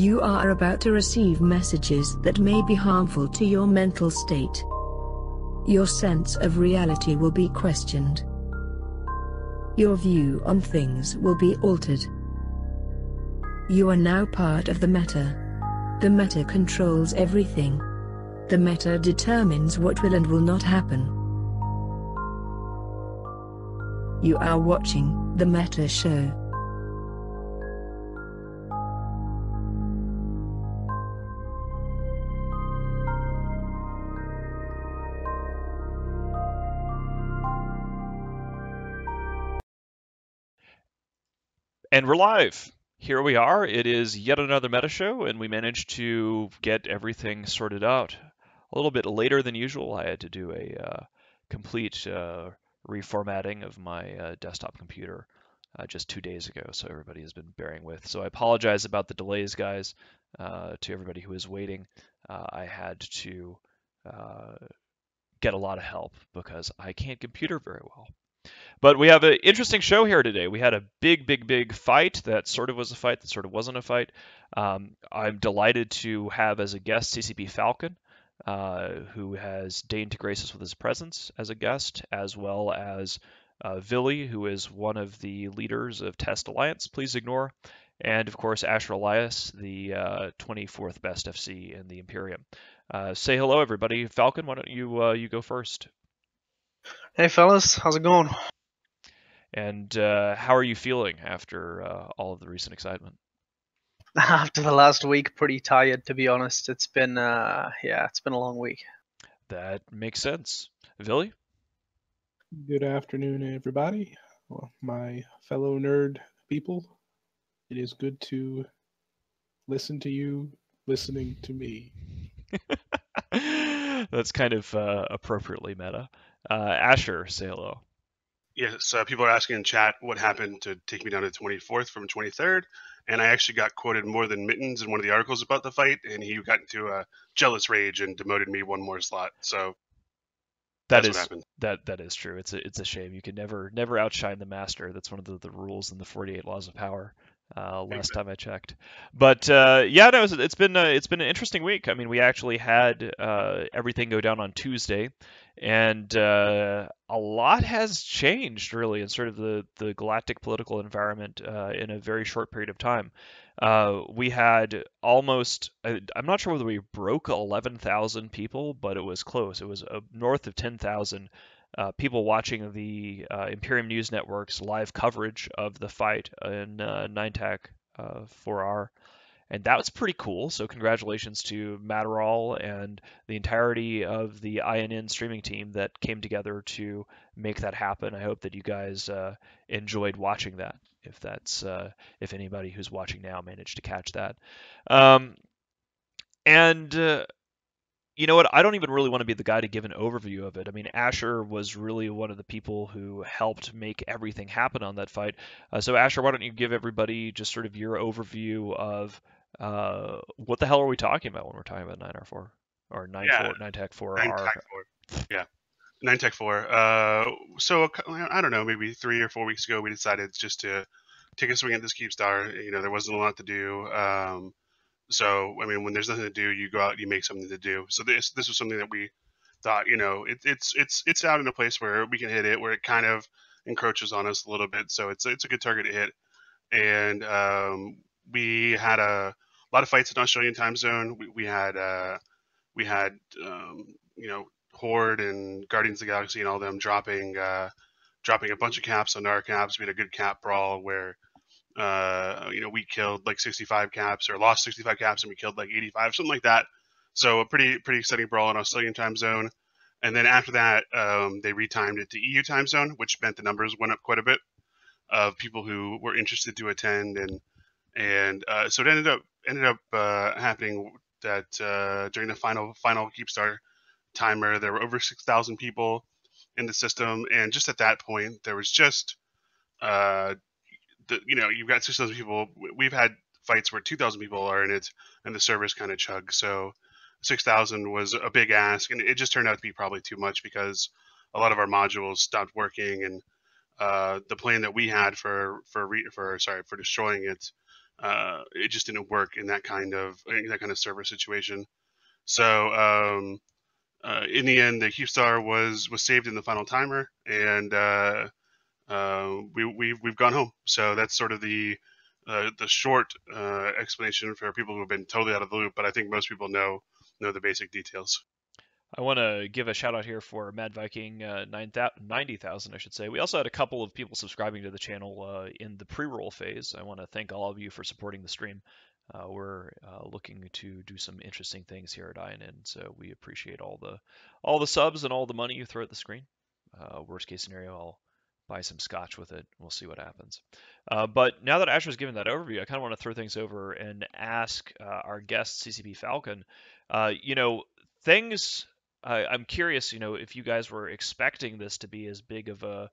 You are about to receive messages that may be harmful to your mental state. Your sense of reality will be questioned. Your view on things will be altered. You are now part of the Meta. The Meta controls everything. The Meta determines what will and will not happen. You are watching The Meta Show. And we're live. Here we are. It is yet another Meta Show, and we managed to get everything sorted out a little bit later than usual. I had to do a complete reformatting of my desktop computer just 2 days ago, so everybody has been bearing with. So I apologize about the delays, guys, to everybody who is waiting. I had to get a lot of help because I can't computer very well. But we have an interesting show here today. We had a big fight that sort of was a fight that sort of wasn't a fight. I'm delighted to have as a guest CCP Falcon, who has deigned to grace us with his presence as a guest, as well as Vili, who is one of the leaders of Test Alliance. Please ignore. And of course, Asher Elias, the 24th best FC in the Imperium. Say hello, everybody. Falcon, why don't you go first? Hey fellas, how's it going? And how are you feeling after all of the recent excitement? After the last week, pretty tired to be honest. It's been it's been a long week. That makes sense. Vili? Good afternoon, everybody. Well, my fellow nerd people. It is good to listen to you listening to me. That's kind of appropriately meta. Asher, say hello. Yes, people are asking in chat what happened to take me down to 24th from 23rd, and I actually got quoted more than Mittens in one of the articles about the fight, and he got into a jealous rage and demoted me one more slot. So that's what happened. That is true. It's a shame. You can never outshine the master. That's one of the rules in the 48 Laws of Power. Last time I checked, but yeah, no, it's been an interesting week. I mean, we actually had everything go down on Tuesday, and a lot has changed really in sort of the galactic political environment in a very short period of time. We had almost, I'm not sure whether we broke 11,000 people, but it was close. It was north of 10,000 people watching the Imperium News Network's live coverage of the fight in 9TAC 4R. And that was pretty cool. So congratulations to Matterall and the entirety of the INN streaming team that came together to make that happen. I hope that you guys enjoyed watching that. If anybody who's watching now managed to catch that. You know what? I don't even really want to be the guy to give an overview of it. I mean, Asher was really one of the people who helped make everything happen on that fight. So, Asher, why don't you give everybody just sort of your overview of what the hell are we talking about when we're talking about 9R4 or 9TAC 4R? 9TAC 4. Yeah, 9TAC 4. So I don't know, maybe 3 or 4 weeks ago, we decided just to take a swing at this Keepstar. You know, there wasn't a lot to do. So, I mean, when there's nothing to do, you go out, you make something to do. So this was something that we thought, you know, it's out in a place where we can hit it, where it kind of encroaches on us a little bit. So it's a good target to hit. And we had a lot of fights in Australian time zone. We had you know, Horde and Guardians of the Galaxy and all them dropping a bunch of caps on our caps. We had a good cap brawl where you know, we killed like 65 caps or lost 65 caps and we killed like 85, something like that. So a pretty exciting brawl in Australian time zone. And then after that, they retimed it to EU time zone, which meant the numbers went up quite a bit of people who were interested to attend. And so it ended up happening that during the final Keepstar timer, there were over 6,000 people in the system. And just at that point, there was just you know, you've got 6,000 people. We've had fights where 2,000 people are in it, and the servers kind of chug. So 6,000 was a big ask, and it just turned out to be probably too much because a lot of our modules stopped working, and the plan that we had for destroying it it just didn't work in that kind of server situation. So in the end, the CubeStar was saved in the final timer, and we've gone home. So that's sort of the short explanation for people who have been totally out of the loop. But I think most people know the basic details. I want to give a shout out here for Mad Viking 90,000, I should say. We also had a couple of people subscribing to the channel in the pre-roll phase. I want to thank all of you for supporting the stream. We're looking to do some interesting things here at INN, so we appreciate all the subs and all the money you throw at the screen. Worst case scenario, I'll buy some scotch with it. We'll see what happens. But now that Asher's given that overview, I kind of want to throw things over and ask our guest, CCP Falcon. Things. I'm curious, if you guys were expecting this to be as big of a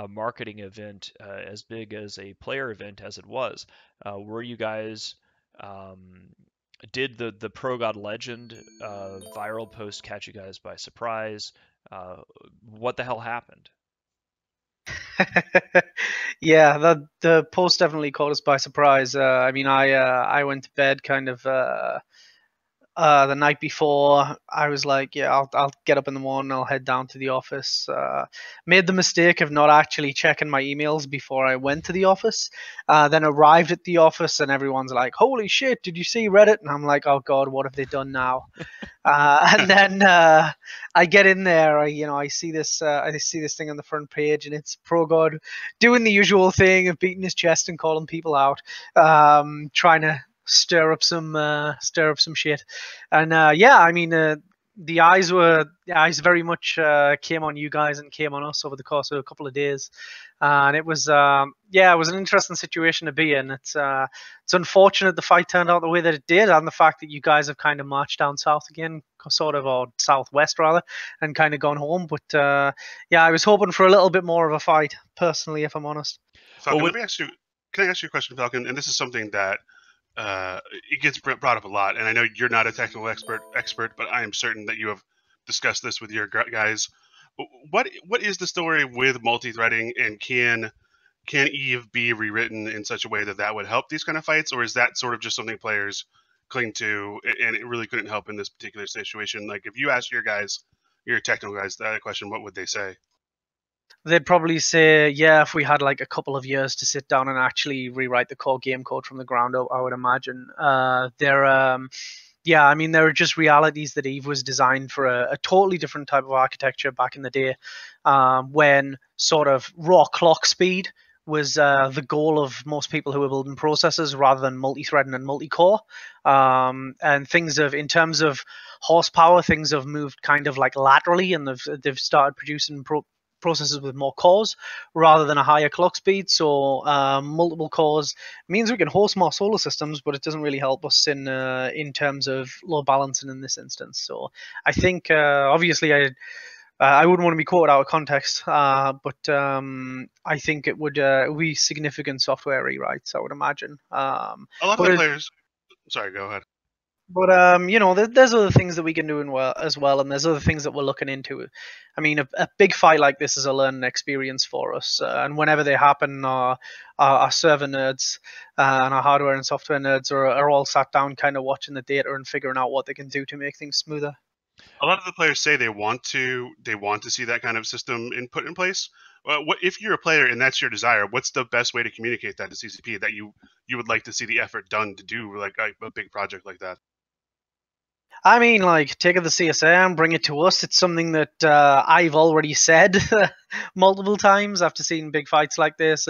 marketing event, as big as a player event as it was. Were you guys, did the Pro God Legend viral post catch you guys by surprise? What the hell happened? Yeah, the post definitely caught us by surprise. I mean, I went to bed kind of the night before. I was like, yeah, I'll get up in the morning, I'll head down to the office. Made the mistake of not actually checking my emails before I went to the office. Then arrived at the office and everyone's like, holy shit, did you see Reddit? And I'm like, oh god, what have they done now? And then I get in there, I see this thing on the front page, and it's Pro God doing the usual thing of beating his chest and calling people out, trying to stir up some shit. And yeah, I mean, the eyes very much came on you guys and came on us over the course of a couple of days, and it was it was an interesting situation to be in. It's unfortunate the fight turned out the way that it did, and the fact that you guys have kind of marched down south again, sort of, or southwest rather, and kind of gone home. But yeah, I was hoping for a little bit more of a fight, personally, if I'm honest. Falcon, can I ask you a question, Falcon? And this is something that it gets brought up a lot, and I know you're not a technical expert, but I am certain that you have discussed this with your guys. What is the story with multi-threading, and can Eve be rewritten in such a way that would help these kind of fights, or is that sort of just something players cling to, and it really couldn't help in this particular situation? Like, if you ask your technical guys that question, what would they say? They'd probably say, yeah, if we had like a couple of years to sit down and actually rewrite the core game code from the ground up, I would imagine. There are just realities that Eve was designed for a totally different type of architecture back in the day, when sort of raw clock speed was the goal of most people who were building processors rather than multi-threading and multi-core. And in terms of horsepower, things have moved kind of like laterally, and they've started producing processors with more cores rather than a higher clock speed. So multiple cores means we can host more solar systems, but it doesn't really help us in terms of load balancing in this instance. So I think obviously I wouldn't want to be quoted out of context, but I think it would be significant software rewrites, I would imagine. A lot of the players. Sorry, go ahead. But there's other things that we can do as well, and there's other things that we're looking into. I mean, a big fight like this is a learning experience for us, and whenever they happen, our server nerds and our hardware and software nerds are all sat down, kind of watching the data and figuring out what they can do to make things smoother. A lot of the players say they want to see that kind of system put in place. What if you're a player and that's your desire? What's the best way to communicate that to CCP, that you would like to see the effort done to do like a big project like that? I mean, like, take it to CSA and bring it to us. It's something that I've already said multiple times after seeing big fights like this.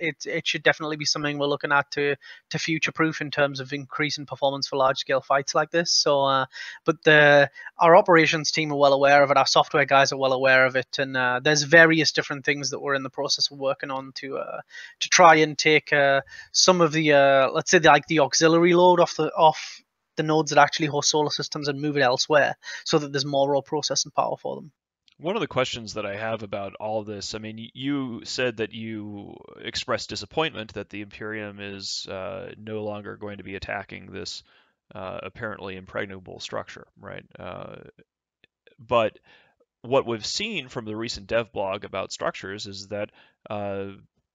It should definitely be something we're looking at to future-proof in terms of increasing performance for large-scale fights like this. So, but our operations team are well aware of it. Our software guys are well aware of it, and there's various different things that we're in the process of working on to try and take some of the let's say the auxiliary load off the nodes that actually host solar systems and move it elsewhere so that there's more raw processing power for them. One of the questions that I have about all of this, I mean, you said that you expressed disappointment that the Imperium is no longer going to be attacking this apparently impregnable structure, right? But what we've seen from the recent dev blog about structures is that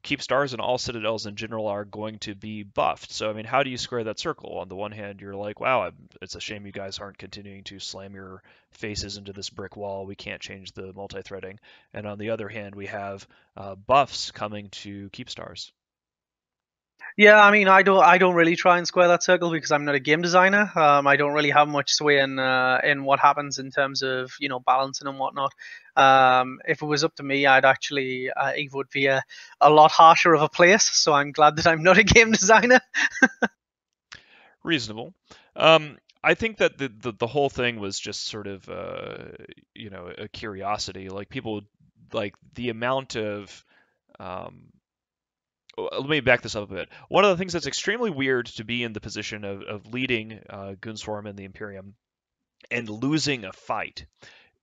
keep stars and all citadels in general are going to be buffed. So I mean, how do you square that circle? On the one hand, you're like, wow, it's a shame you guys aren't continuing to slam your faces into this brick wall. We can't change the multi-threading. And on the other hand, we have buffs coming to keep stars. Yeah, I mean, I don't really try and square that circle because I'm not a game designer. I don't really have much sway in what happens in terms of balancing and whatnot. If it was up to me, I'd actually it would be a lot harsher of a place. So I'm glad that I'm not a game designer. Reasonable. I think that the whole thing was just sort of a curiosity. Like people, like the amount of let me back this up a bit. One of the things that's extremely weird to be in the position of leading Goonswarm and the Imperium and losing a fight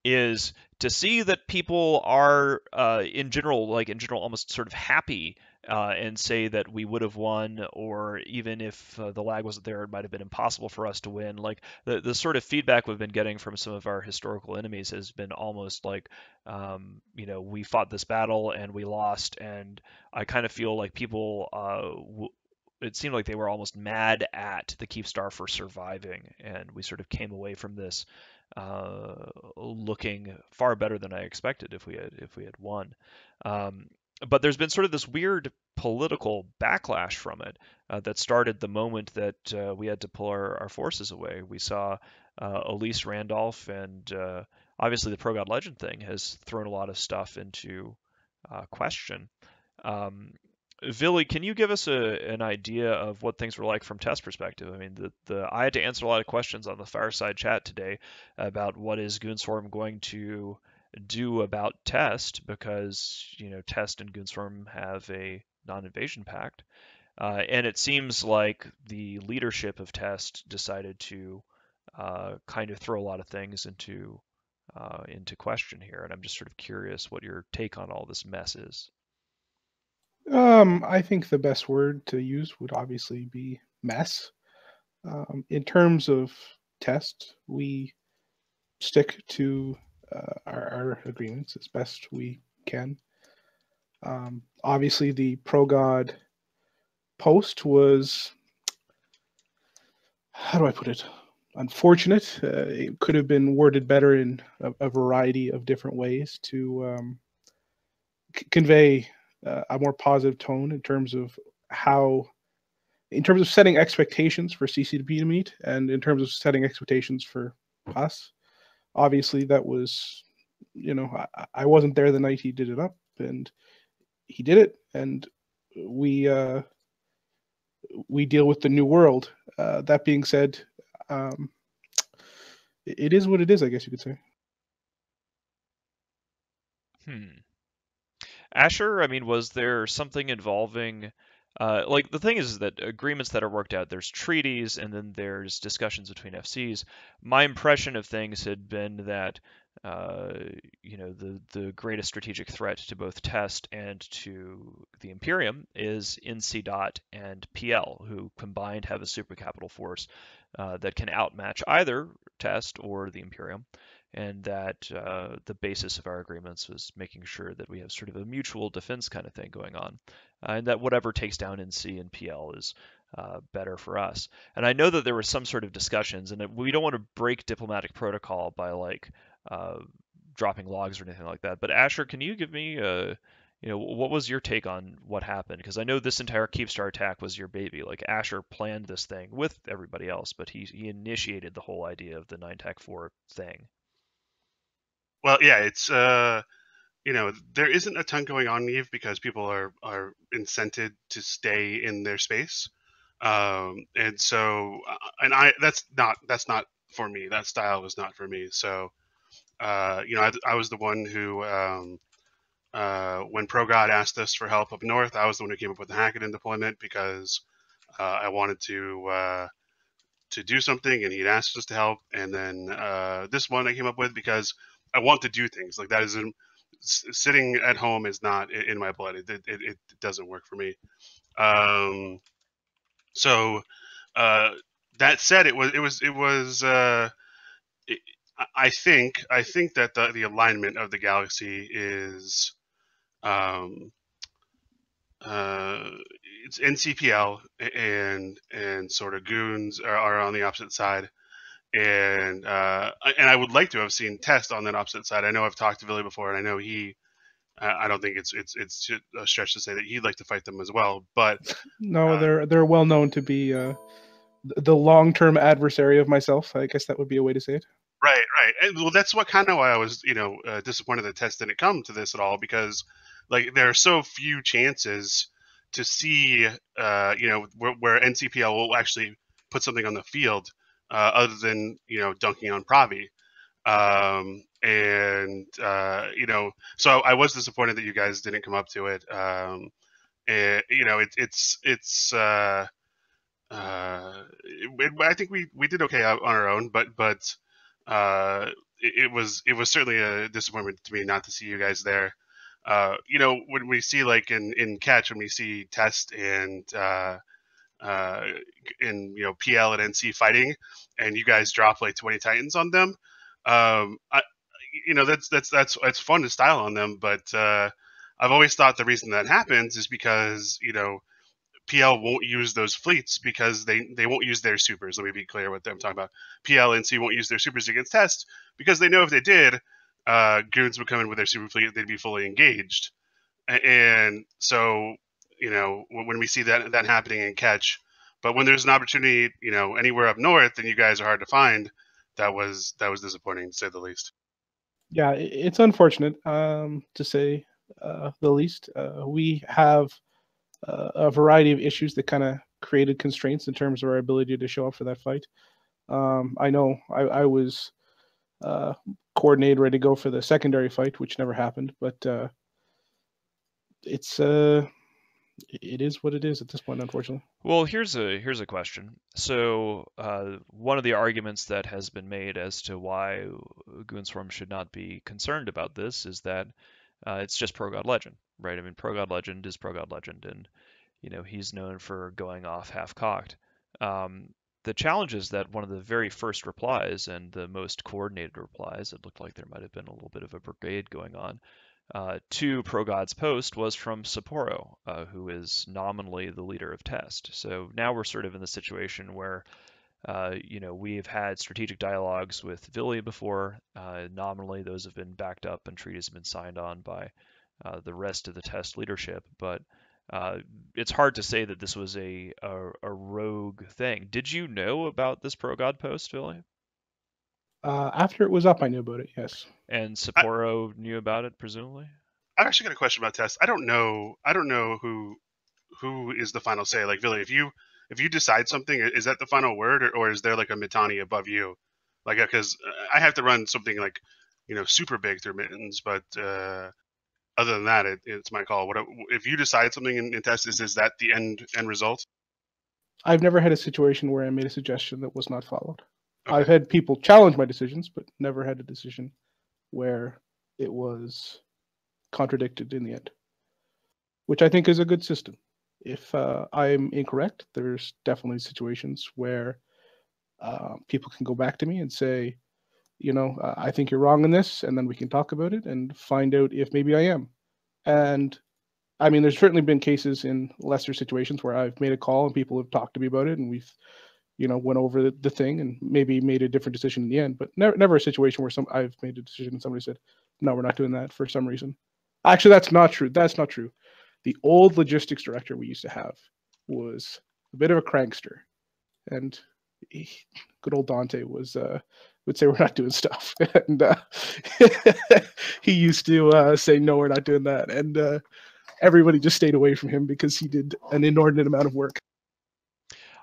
is to see that people are in general almost sort of happy and say that we would have won, or even if the lag wasn't there, it might have been impossible for us to win. Like the sort of feedback we've been getting from some of our historical enemies has been almost like, we fought this battle and we lost, and I kind of feel like people. It seemed like they were almost mad at the Keepstar for surviving, and we sort of came away from this looking far better than I expected if we had won. But there's been sort of this weird political backlash from it that started the moment that we had to pull our forces away. We saw Elise Randolph, and obviously the Pro God Legend thing has thrown a lot of stuff into question. Villy, can you give us an idea of what things were like from Test perspective? I mean, I had to answer a lot of questions on the fireside chat today about what is Goonswarm going to do about Test, because Test and Goonswarm have a non-invasion pact, and it seems like the leadership of Test decided to kind of throw a lot of things into question here, and I'm just sort of curious what your take on all this mess is. I think the best word to use would obviously be mess. In terms of Test, we stick to our agreements as best we can. Obviously, the Pro God post was, how do I put it, unfortunate. It could have been worded better in a variety of different ways to convey a more positive tone in terms of setting expectations for CCP to meet, and in terms of setting expectations for us. Obviously, that was, I wasn't there the night he did it up, and he did it, and we deal with the new world. That being said, it is what it is, I guess you could say. Asher, I mean, was there something involving, like the thing is that agreements that are worked out, there's treaties and then there's discussions between FCs. My impression of things had been that, the greatest strategic threat to both Test and to the Imperium is NC. And PL, who combined have a super capital force that can outmatch either Test or the Imperium, and that the basis of our agreements was making sure that we have sort of a mutual defense kind of thing going on, and that whatever takes down NC and PL is better for us. And I know that there were some sort of discussions, and we don't want to break diplomatic protocol by dropping logs or anything like that. But Asher, can you give me what was your take on what happened? Because I know this entire Keepstar attack was your baby. Like Asher planned this thing with everybody else, but he initiated the whole idea of the 9TAC4 thing. Well, yeah, it's there isn't a ton going on, Eve, because people are incented to stay in their space, and so that's not for me. That style was not for me. So I was the one who when Pro God asked us for help up north, I was the one who came up with the Hackaday deployment because I wanted to do something, and he'd asked us to help. And then this one I came up with because I want to do things like that. Sitting at home is not in my blood. It doesn't work for me. So that said, I think that the alignment of the galaxy is it's NCPL and sort of goons are on the opposite side, and I would like to have seen Test on that opposite side. I know I've talked to Billy before, and I know he. I don't think it's a stretch to say that he'd like to fight them as well, but No, they're well known to be the long-term adversary of myself. I guess that would be a way to say it. right, and well, that's what kind of why I was disappointed that Test didn't come to this at all, because like there are so few chances to see where NCPL will actually put something on the field other than dunking on Pravi. So I was disappointed that you guys didn't come up to it. I think we did okay on our own, but it was certainly a disappointment to me not to see you guys there. When we see like in Catch, when we see Test and PL and NC fighting, and you guys drop like 20 Titans on them. That's fun to style on them, but I've always thought the reason that happens is because PL won't use those fleets because they won't use their supers. Let me be clear what I'm talking about. PL and C won't use their supers against Test because they know if they did, goons would come in with their super fleet, they'd be fully engaged. And so, when we see that happening in Catch, but when there's an opportunity, anywhere up north, then you guys are hard to find. That was disappointing, to say the least. Yeah, it's unfortunate, to say the least. We have a variety of issues that kind of created constraints in terms of our ability to show up for that fight. I know I was coordinated, ready to go for the secondary fight, which never happened, but it is what it is at this point, unfortunately. Well, here's a question. So one of the arguments that has been made as to why Goonswarm should not be concerned about this is that it's just Pro God Legend, right? I mean, Pro God Legend is Pro God Legend, and he's known for going off half-cocked. The challenge is that one of the very first replies and the most coordinated replies, it looked like there might have been a little bit of a brigade going on, to Pro God's post was from Sapporo, who is nominally the leader of Test. So now we're sort of in the situation where, we've had strategic dialogues with Vili before. Nominally, those have been backed up and treaties have been signed on by the rest of the Test leadership. But it's hard to say that this was a rogue thing. Did you know about this Pro God post, Vili? After it was up, I knew about it, yes. And Sapporo knew about it, presumably? I've actually got a question about Test. I don't know who is the final say. Like, Vili, if you decide something, is that the final word, or is there like a Mittani above you? Like, because I have to run something like, super big through Mittens, but other than that, it's my call. If you decide something in Test, is that the end result? I've never had a situation where I made a suggestion that was not followed. Okay. I've had people challenge my decisions, but never had a decision where it was contradicted in the end, which I think is a good system. If I'm incorrect, there's definitely situations where people can go back to me and say, I think you're wrong in this, and then we can talk about it and find out if maybe I am. And I mean, there's certainly been cases in lesser situations where I've made a call and people have talked to me about it, and we've went over the thing and maybe made a different decision in the end, but never a situation where I've made a decision and somebody said, no, we're not doing that for some reason. Actually, that's not true. That's not true. The old logistics director we used to have was a bit of a crankster, and good old Dante would say we're not doing stuff, and he used to say, no, we're not doing that, and everybody just stayed away from him because he did an inordinate amount of work.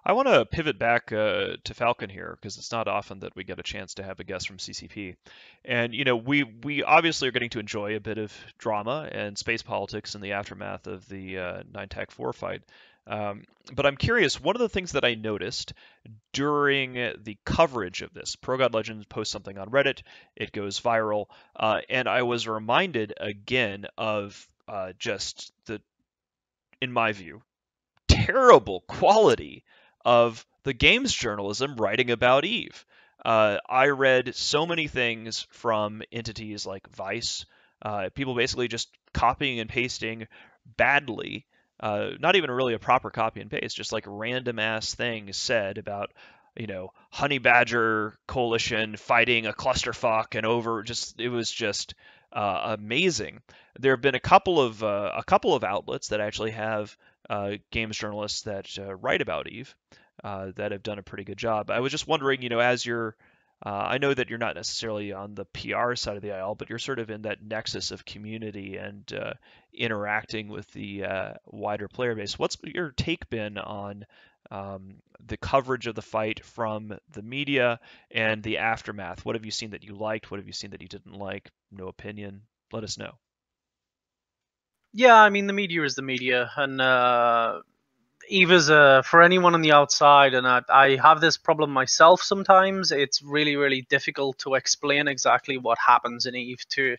I want to pivot back to Falcon here, because it's not often that we get a chance to have a guest from CCP. And, we obviously are getting to enjoy a bit of drama and space politics in the aftermath of the 9TAC4 fight. But I'm curious, one of the things that I noticed during the coverage of this, Pro God Legends posts something on Reddit, it goes viral, and I was reminded again of just the, in my view, terrible quality of the games journalism writing about Eve. I read so many things from entities like Vice, people basically just copying and pasting badly not even really a proper copy and paste, just like random ass things said about, Honey Badger Coalition fighting a clusterfuck and over. It was just amazing. There have been a couple of outlets that actually have games journalists that write about Eve that have done a pretty good job. I was just wondering, as you're I know that you're not necessarily on the PR side of the aisle, but you're sort of in that nexus of community and interacting with the wider player base. What's your take been on the coverage of the fight from the media and the aftermath? What have you seen that you liked? What have you seen that you didn't like? No opinion. Let us know. Yeah, I mean, the media is the media, and Eva's for anyone on the outside, and I have this problem myself sometimes. It's really, really difficult to explain exactly what happens in Eve to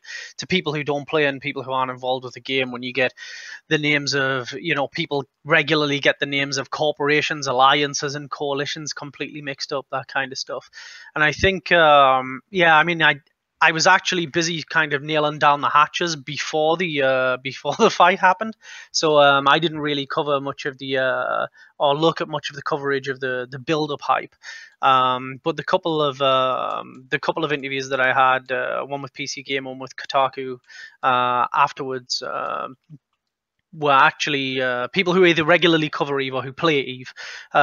people who don't play and people who aren't involved with the game. When you get the names of, people regularly get the names of corporations, alliances, and coalitions completely mixed up, that kind of stuff. And I think, I was actually busy kind of nailing down the hatches before the fight happened, so I didn't really cover much of or look at much of the coverage of the build up hype. But the couple of interviews that I had, one with PC Game, one with Kotaku, afterwards, were actually people who either regularly cover Eve or who play Eve.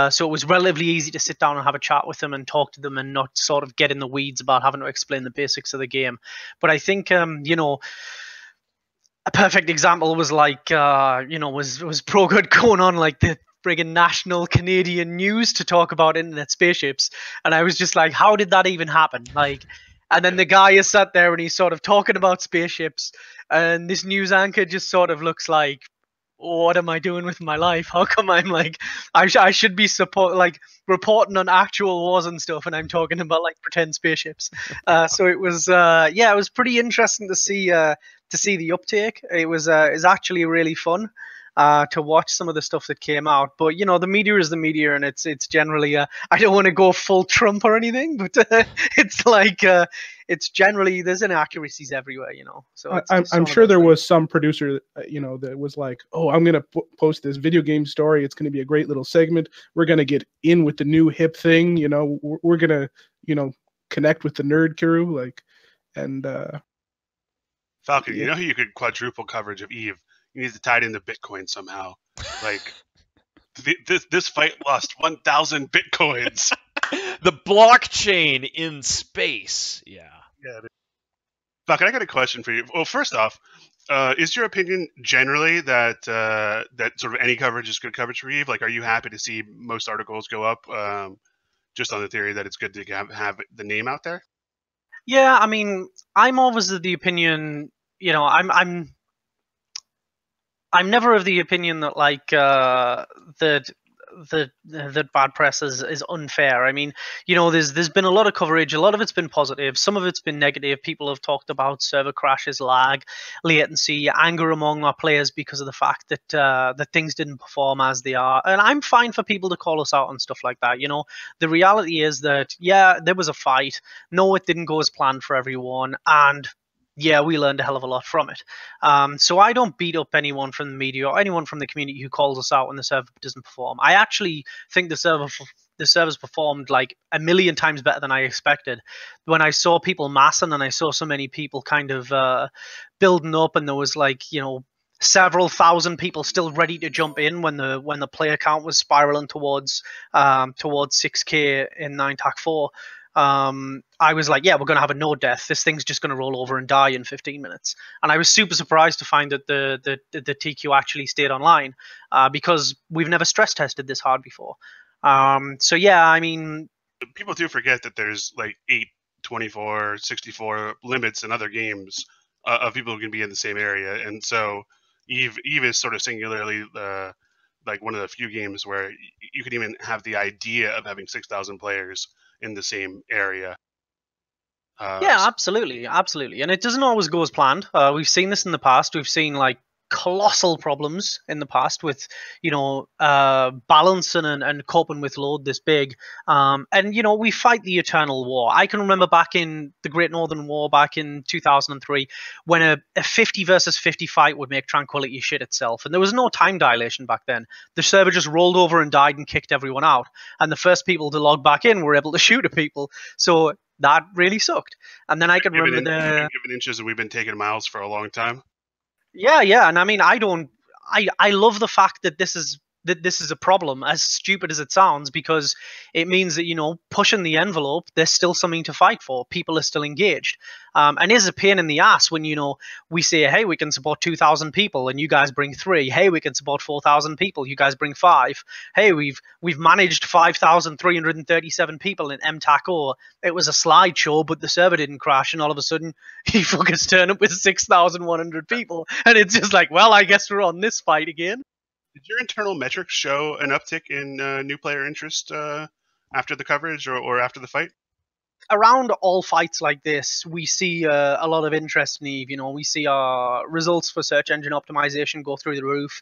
So it was relatively easy to sit down and have a chat with them and talk to them and not sort of get in the weeds about having to explain the basics of the game. But I think, a perfect example was like, was ProGud going on like the friggin' national Canadian news to talk about internet spaceships. And I was just like, how did that even happen? Like, and then the guy is sat there and he's sort of talking about spaceships, and this news anchor just sort of looks like, what am I doing with my life? How come I'm like, I should be reporting on actual wars and stuff, and I'm talking about like pretend spaceships. So it was, it was pretty interesting to see the uptake. It was actually really fun to watch some of the stuff that came out. But the media is the media, and it's generally, I don't want to go full Trump or anything, but it's like it's generally, there's inaccuracies everywhere, So I'm sure there was some producer, that was like, oh, I'm gonna post this video game story. It's gonna be a great little segment. We're gonna get in with the new hip thing. We're gonna connect with the nerd crew, and Falcon, you know who you could quadruple coverage of Eve? You need to tie it into Bitcoin somehow. Like, this fight lost 1,000 Bitcoins. The blockchain in space. Yeah. Falcon, I got a question for you. Well, first off, is your opinion generally that that sort of any coverage is good coverage for Eve? Like, are you happy to see most articles go up just on the theory that it's good to have the name out there? Yeah, I mean, I'm always of the opinion, I'm never of the opinion that like that bad press is unfair. I mean, there's been a lot of coverage. A lot of it's been positive. Some of it's been negative. People have talked about server crashes, lag, latency, anger among our players because of the fact that that things didn't perform as they are. And I'm fine for people to call us out on stuff like that. The reality is that, yeah, there was a fight. No, it didn't go as planned for everyone, and yeah, we learned a hell of a lot from it. So I don't beat up anyone from the media or anyone from the community who calls us out when the server doesn't perform. I actually think the servers performed like a million times better than I expected. When I saw people massing and I saw so many people kind of building up, and there was like, several thousand people still ready to jump in when the player count was spiraling towards 6K in 9TAC4. I was like, yeah, we're going to have a no death. This thing's just going to roll over and die in 15 minutes. And I was super surprised to find that the TQ actually stayed online because we've never stress tested this hard before. So yeah, I mean, people do forget that there's like 8, 24, 64 limits in other games of people who can be in the same area. And so Eve is sort of singularly like one of the few games where you could even have the idea of having 6,000 players in the same area. Yeah, absolutely, and it doesn't always go as planned. We've seen this in the past. We've seen like colossal problems in the past with, balancing and coping with load this big. And, we fight the eternal war. I can remember back in the Great Northern War back in 2003 when a 50 versus 50 fight would make Tranquility shit itself. And there was no time dilation back then. The server just rolled over and died and kicked everyone out. And the first people to log back in were able to shoot at people. So that really sucked. And then I can remember given inches and we've been taking miles for a long time. Yeah, and I mean, I love the fact that this is a problem, as stupid as it sounds, because it means that, pushing the envelope, there's still something to fight for. People are still engaged. And it is a pain in the ass when, we say, hey, we can support 2,000 people and you guys bring 3. Hey, we can support 4,000 people. You guys bring 5. Hey, we've managed 5,337 people in MTACO. It was a slideshow, but the server didn't crash. And all of a sudden, you fuckers turn up with 6,100 people. And it's just like, well, I guess we're on this fight again. Did your internal metrics show an uptick in new player interest after the coverage or after the fight? Around all fights like this, we see a lot of interest in EVE. We see our results for search engine optimization go through the roof.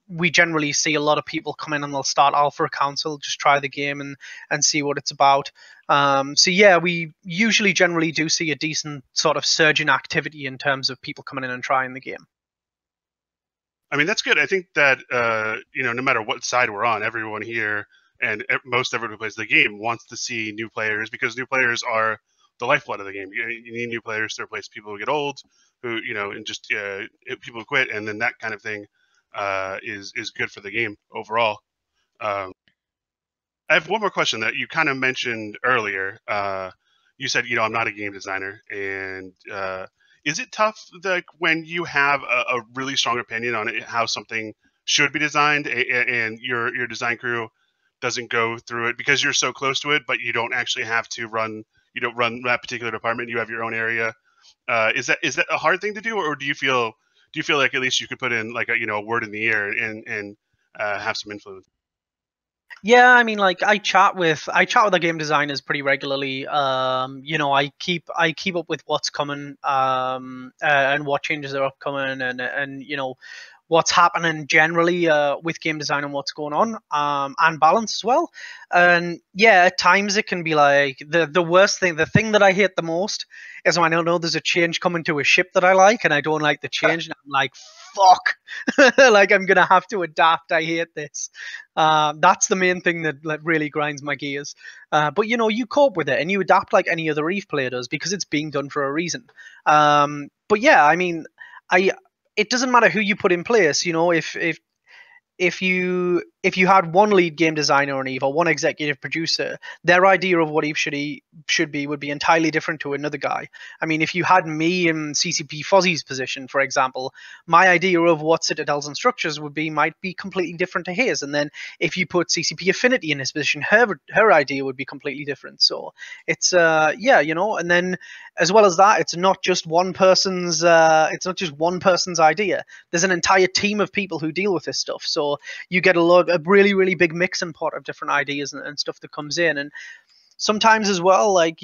We generally see a lot of people come in and they'll start alpha accounts, they'll just try the game and see what it's about. So yeah, we usually generally do see a decent sort of surge in activity in terms of people coming in and trying the game. I mean, that's good. I think that, no matter what side we're on, everyone here and most everyone who plays the game wants to see new players, because new players are the lifeblood of the game. You need new players to replace people who get old, who, and just people who quit. And then that kind of thing is good for the game overall. I have one more question that you kind of mentioned earlier. You said, I'm not a game designer. And is it tough, like, when you have a really strong opinion on it, how something should be designed, and your design crew doesn't go through it because you're so close to it, but you don't actually have to run, you don't run that particular department, you have your own area? Is that a hard thing to do, or do you feel like at least you could put in like a word in the ear and have some influence? Yeah, I mean, like I chat with the game designers pretty regularly. I keep up with what's coming, and what changes are upcoming, and what's happening generally with game design and what's going on, and balance as well. And yeah, at times it can be like the worst thing. The thing that I hate the most is when I know there's a change coming to a ship that I like, and I don't like the change, and I'm like, fuck, like I'm gonna have to adapt. I hate this. That's the main thing that really grinds my gears. But you cope with it and you adapt like any other EVE player does, because it's being done for a reason. But yeah, I mean, it doesn't matter who you put in place. If you had one lead game designer on EVE or one executive producer, their idea of what EVE should be would be entirely different to another guy. I mean, if you had me in CCP Fozzie's position, for example, my idea of what citadels and structures would be might be completely different to his. And then if you put CCP Affinity in his position, her idea would be completely different. So it's and then as well as that, it's not just one person's idea. There's an entire team of people who deal with this stuff. So you get a really, really big mixing pot of different ideas and stuff that comes in. And sometimes as well, like,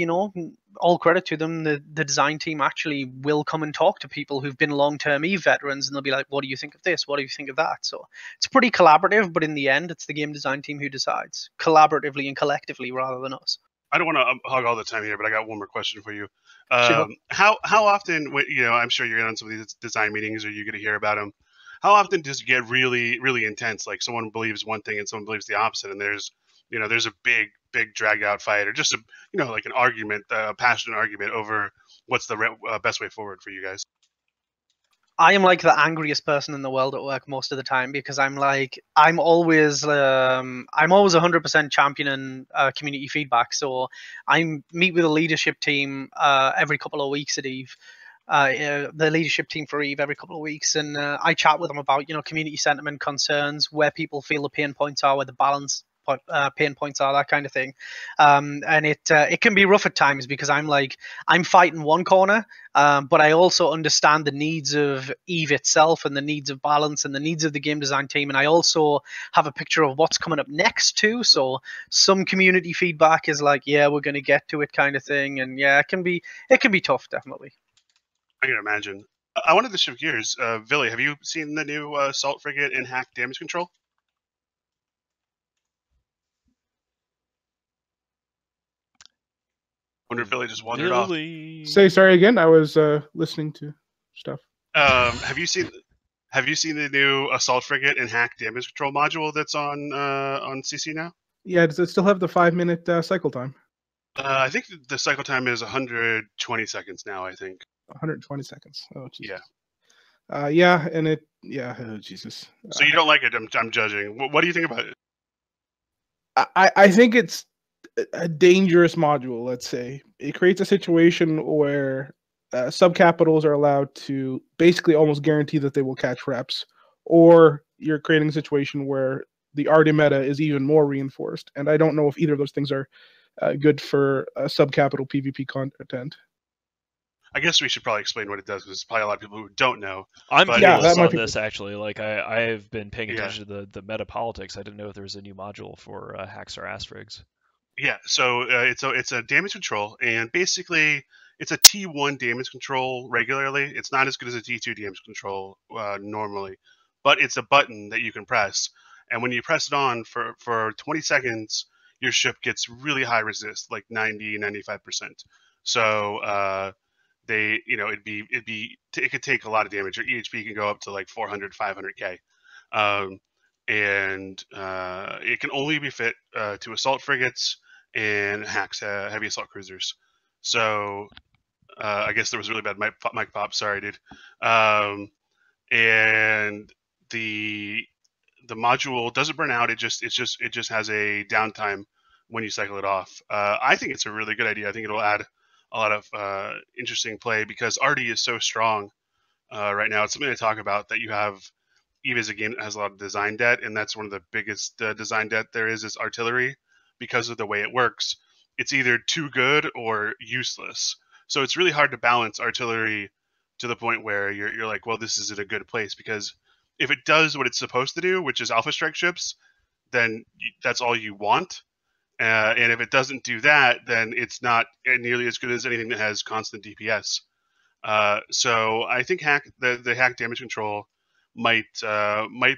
all credit to them, the design team actually will come and talk to people who've been long-term EVE veterans, and they'll be like, what do you think of this? What do you think of that? So it's pretty collaborative, but in the end, it's the game design team who decides, collaboratively and collectively rather than us. I don't want to hog all the time here, but I got one more question for you. Sure. How often, I'm sure you're in on some of these design meetings, or you're going to hear about them. How often does it get really, really intense? Like someone believes one thing and someone believes the opposite, and there's a big drag out fight, or just like an argument, a passionate argument over what's the best way forward for you guys? I am like the angriest person in the world at work most of the time, because I'm always 100% championing community feedback. So I meet with a leadership team every couple of weeks at EVE. The leadership team for EVE every couple of weeks, and I chat with them about community sentiment, concerns, where people feel the pain points are, where the balance pain points are, that kind of thing. And it can be rough at times, because I'm fighting one corner, but I also understand the needs of EVE itself and the needs of balance and the needs of the game design team, and I also have a picture of what's coming up next too. So some community feedback is like, yeah, we're going to get to it kind of thing, and yeah, it can be tough, definitely. I can imagine. I wanted to shift gears. Villy, have you seen the new assault frigate in hack damage control? Wonder if Villy just wandered off. Villy. Say sorry again. I was listening to stuff. Have you seen the new assault frigate and hack damage control module that's on CC now? Yeah, does it still have the 5-minute cycle time? I think the cycle time is 120 seconds now. I think 120 seconds. Oh, Jesus. Yeah. Yeah, and it. Yeah. Oh, Jesus. So you don't like it? I'm judging. What do you think about it? I think it's a dangerous module. Let's say it creates a situation where subcapitals are allowed to basically almost guarantee that they will catch reps, or you're creating a situation where the RD meta is even more reinforced. And I don't know if either of those things are good for subcapital PvP content. I guess we should probably explain what it does, because there's probably a lot of people who don't know. I'm But curious that might on be- this actually. Like I've been paying Yeah. attention to the meta politics. I didn't know if there was a new module for Hackstar Astrigs. Yeah, so it's a damage control, and basically it's a T1 damage control regularly. It's not as good as a T2 damage control normally, but it's a button that you can press, and when you press it on for 20 seconds, your ship gets really high resist, like 90-95%. So it could take a lot of damage. Your EHP can go up to like 400-500k. And it can only be fit to assault frigates and hacks heavy assault cruisers. So I guess there was a really bad mic pop. Sorry, dude. And the module doesn't burn out. It just has a downtime when you cycle it off. I think it's a really good idea. I think it'll add a lot of interesting play, because RD is so strong right now. It's something to talk about, that you have. EVE is a game that has a lot of design debt, and that's one of the biggest design debt there is artillery, because of the way it works. It's either too good or useless. So it's really hard to balance artillery to the point where you're like, well, this is in a good place, because if it does what it's supposed to do, which is alpha strike ships, then that's all you want. And if it doesn't do that, then it's not nearly as good as anything that has constant DPS. So I think the hack damage control might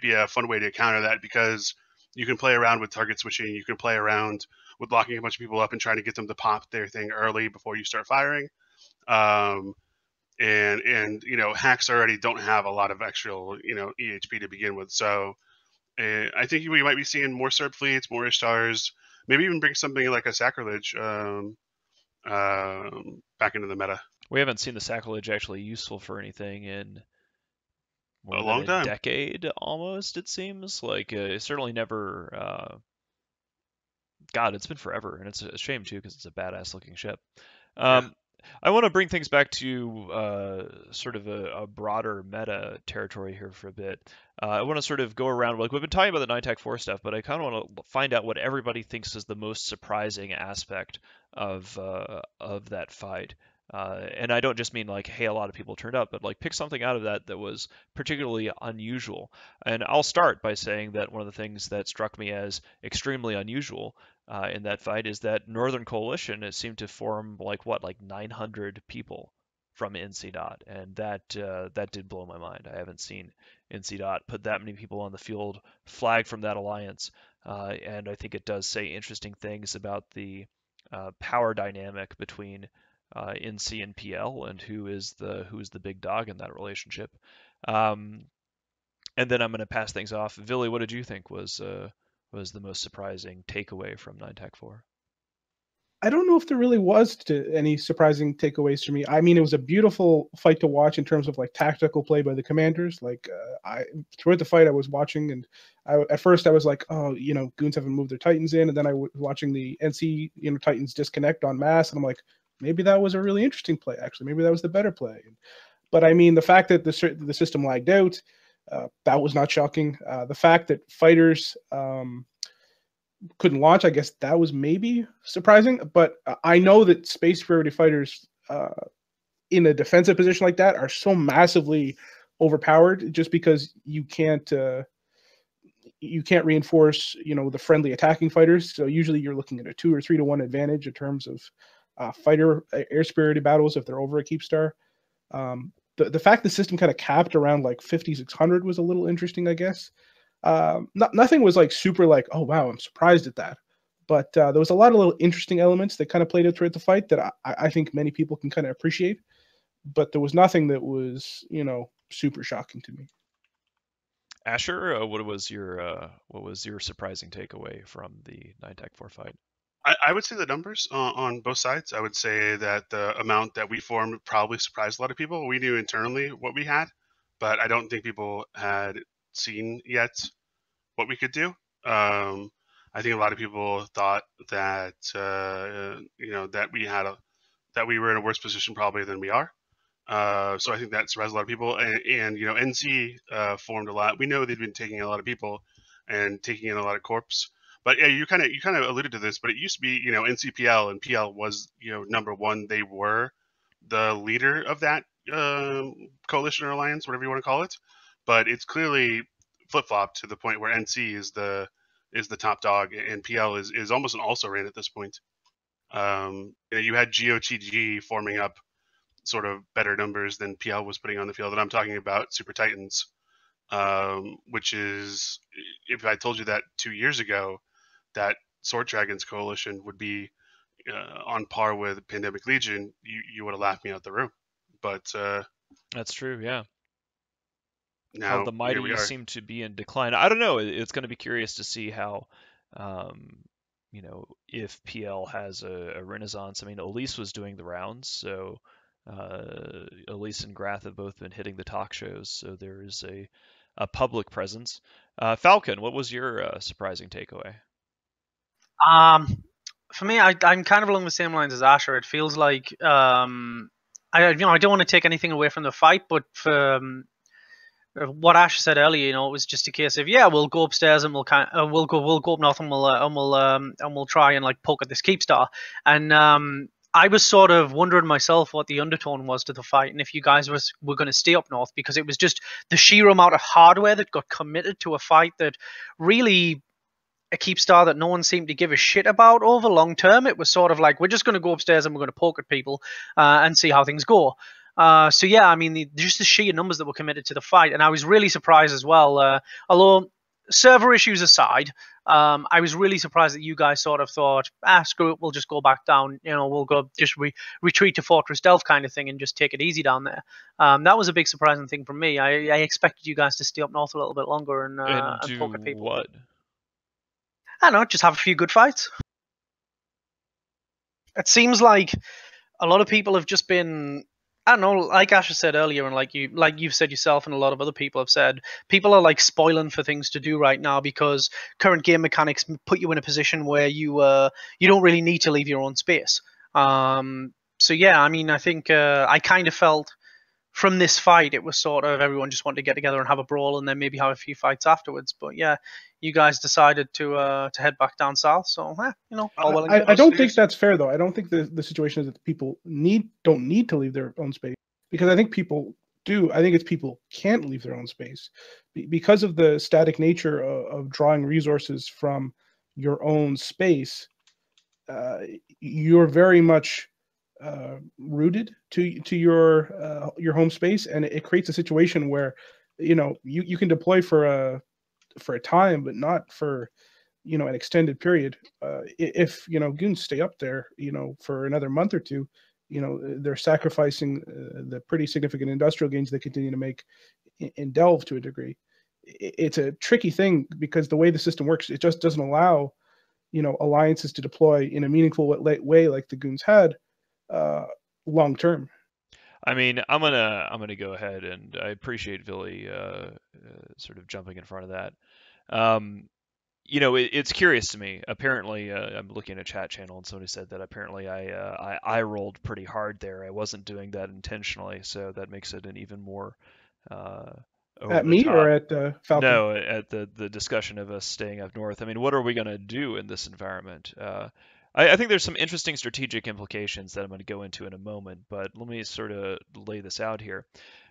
be a fun way to counter that, because you can play around with target switching. You can play around with locking a bunch of people up and trying to get them to pop their thing early before you start firing. And hacks already don't have a lot of extra EHP to begin with. So I think we might be seeing more Serb fleets, more Ishtars, maybe even bring something like a Sacrilege back into the meta. We haven't seen the Sacrilege actually useful for anything in more A than long a time. decade, almost. It seems like it's certainly never. God, it's been forever, and it's a shame too, because it's a badass looking ship. Yeah. I want to bring things back to sort of a broader meta territory here for a bit. I want to sort of go around, like we've been talking about the 9TAC4 stuff, but I kind of want to find out what everybody thinks is the most surprising aspect of that fight. And I don't just mean like, hey, a lot of people turned up, but like pick something out of that was particularly unusual. And I'll start by saying that one of the things that struck me as extremely unusual in that fight is that Northern Coalition it seemed to form like 900 people from NC Dot, and that did blow my mind. I haven't seen NC Dot put that many people on the field, flag from that alliance, and I think it does say interesting things about the power dynamic between NC and PL, and who is the big dog in that relationship. And then I'm going to pass things off. Villy, what did you think was the most surprising takeaway from 9TAC4? I don't know if there really was any surprising takeaways for me. I mean, it was a beautiful fight to watch in terms of like tactical play by the commanders. Like throughout the fight, I was watching, and at first I was like, oh, goons haven't moved their Titans in, and then I was watching the NC Titans disconnect en masse, and I'm like, maybe that was a really interesting play. Actually, maybe that was the better play. But I mean, the fact that the system lagged out, that was not shocking. The fact that fighters couldn't launch, I guess that was maybe surprising. But I know that space priority fighters in a defensive position like that are so massively overpowered, just because you can't reinforce the friendly attacking fighters. So usually you're looking at a 2 or 3 to 1 advantage in terms of fighter air superiority battles if they're over a keep star. the fact the system kind of capped around like 5,600 was a little interesting, I guess. Nothing was like super like, oh wow, I'm surprised at that. But there was a lot of little interesting elements that kind of played out throughout the fight that I think many people can kind of appreciate. But there was nothing that was, super shocking to me. Asher, what was your surprising takeaway from the 9-4 fight? I would say the numbers on both sides. I would say that the amount that we formed probably surprised a lot of people. We knew internally what we had, but I don't think people had seen yet what we could do. I think a lot of people thought that that we were in a worse position probably than we are. So I think that surprised a lot of people. And NC formed a lot. We know they've been taking a lot of people and taking in a lot of corps. But yeah, you kind of alluded to this, but it used to be NCPL, and PL was number one. They were the leader of that coalition or alliance, whatever you want to call it. But it's clearly flip flopped to the point where NC is the top dog, and PL is almost an also ran at this point. You had GOTG forming up sort of better numbers than PL was putting on the field, and I'm talking about Super Titans, which is, if I told you that 2 years ago, that Sword Dragons coalition would be on par with Pandemic Legion, you would have laughed me out the room. But that's true, yeah. Now how the mighty seem to be in decline. I don't know. It's going to be curious to see how, if PL has a renaissance. I mean, Elise was doing the rounds, so Elise and Grath have both been hitting the talk shows, so there is a public presence. Falcon, what was your surprising takeaway? For me, I'm kind of along the same lines as Asher. It feels like I don't want to take anything away from the fight, but for what Ash said earlier, it was just a case of we'll go upstairs and we'll go up north and we'll try and like poke at this Keepstar. And I was sort of wondering myself what the undertone was to the fight, and if you guys were going to stay up north, because it was just the sheer amount of hardware that got committed to a fight that really a Keepstar that no one seemed to give a shit about over long term. It was sort of like, we're just going to go upstairs and we're going to poke at people and see how things go. So yeah, I mean, just the sheer numbers that were committed to the fight, and I was really surprised as well. Although server issues aside, I was really surprised that you guys sort of thought, screw it, we'll just go back down. We'll go just retreat to Fortress Delph kind of thing and just take it easy down there. That was a big surprising thing for me. I expected you guys to stay up north a little bit longer and poke at people. What? I don't know, just have a few good fights. It seems like a lot of people have just been, I don't know, like Asher said earlier, and like you've said yourself, and a lot of other people have said, people are like spoiling for things to do right now because current game mechanics put you in a position where you don't really need to leave your own space. So yeah, I mean, I think I kind of felt from this fight, it was sort of everyone just wanted to get together and have a brawl, and then maybe have a few fights afterwards. But yeah, you guys decided to head back down south, so I don't think that's fair, though. I don't think the situation is that people don't need to leave their own space, because I think people do. I think it's people can't leave their own space because of the static nature of drawing resources from your own space. You're very much rooted to your home space, and it creates a situation where you can deploy for a time, but not for an extended period. If goons stay up there for another month or two, they're sacrificing the pretty significant industrial gains they continue to make in Delve to a degree. It's a tricky thing because the way the system works, it just doesn't allow alliances to deploy in a meaningful way like the goons had long term. I mean, I'm gonna go ahead, and I appreciate Billy sort of jumping in front of that. It's curious to me. Apparently, I'm looking at a chat channel, and somebody said that apparently I rolled pretty hard there. I wasn't doing that intentionally, so that makes it an even more at me top. Or at Falcon? No, at the discussion of us staying up north. I mean, what are we gonna do in this environment? I think there's some interesting strategic implications that I'm going to go into in a moment, but let me sort of lay this out here.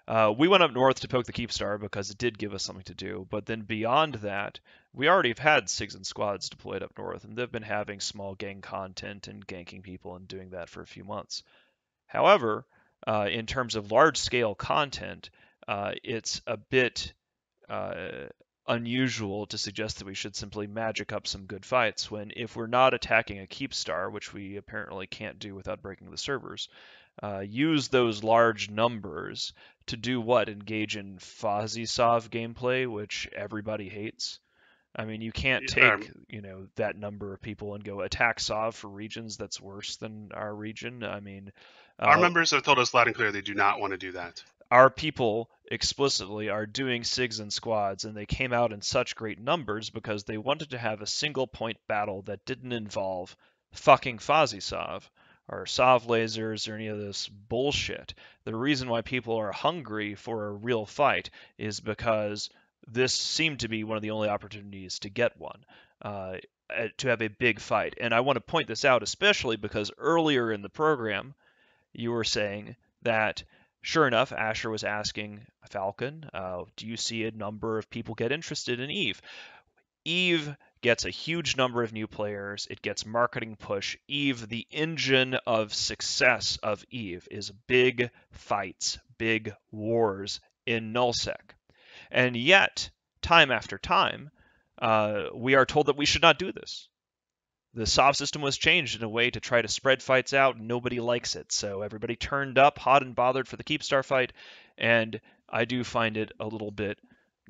We went up north to poke the Keepstar because it did give us something to do, but then beyond that, we already have had SIGs and squads deployed up north, and they've been having small gang content and ganking people and doing that for a few months. However, in terms of large-scale content, it's a bit unusual to suggest that we should simply magic up some good fights when if we're not attacking a keep star, which we apparently can't do without breaking the servers, use those large numbers to do what? Engage in Fozzie-Sov gameplay, which everybody hates. I mean, you can't take, that number of people and go attack Sov for regions that's worse than our region. I mean, our members have told us loud and clear they do not want to do that. Our people explicitly are doing SIGs and squads, and they came out in such great numbers because they wanted to have a single point battle that didn't involve fucking Fozzie-Sov or Sov lasers or any of this bullshit. The reason why people are hungry for a real fight is because this seemed to be one of the only opportunities to get one, to have a big fight. And I want to point this out especially because earlier in the program, you were saying that sure enough, Asher was asking Falcon, do you see a number of people get interested in EVE? EVE gets a huge number of new players. It gets marketing push. EVE, the engine of success of EVE, is big fights, big wars in nullsec. And yet, time after time, we are told that we should not do this. The Sov system was changed in a way to try to spread fights out, and nobody likes it. So everybody turned up hot and bothered for the Keepstar fight, and I do find it a little bit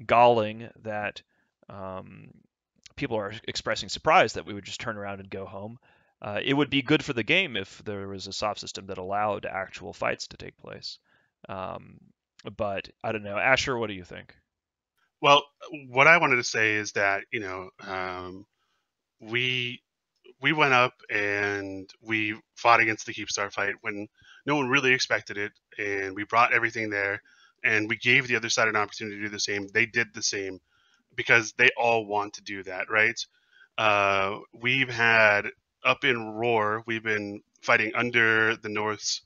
galling that people are expressing surprise that we would just turn around and go home. It would be good for the game if there was a Sov system that allowed actual fights to take place. But I don't know. Asher, what do you think? Well, what I wanted to say is that, we went up and we fought against the Keepstar fight when no one really expected it, and we brought everything there, and we gave the other side an opportunity to do the same. They did the same because they all want to do that, right? We've had up in Roar, we've been fighting under the North's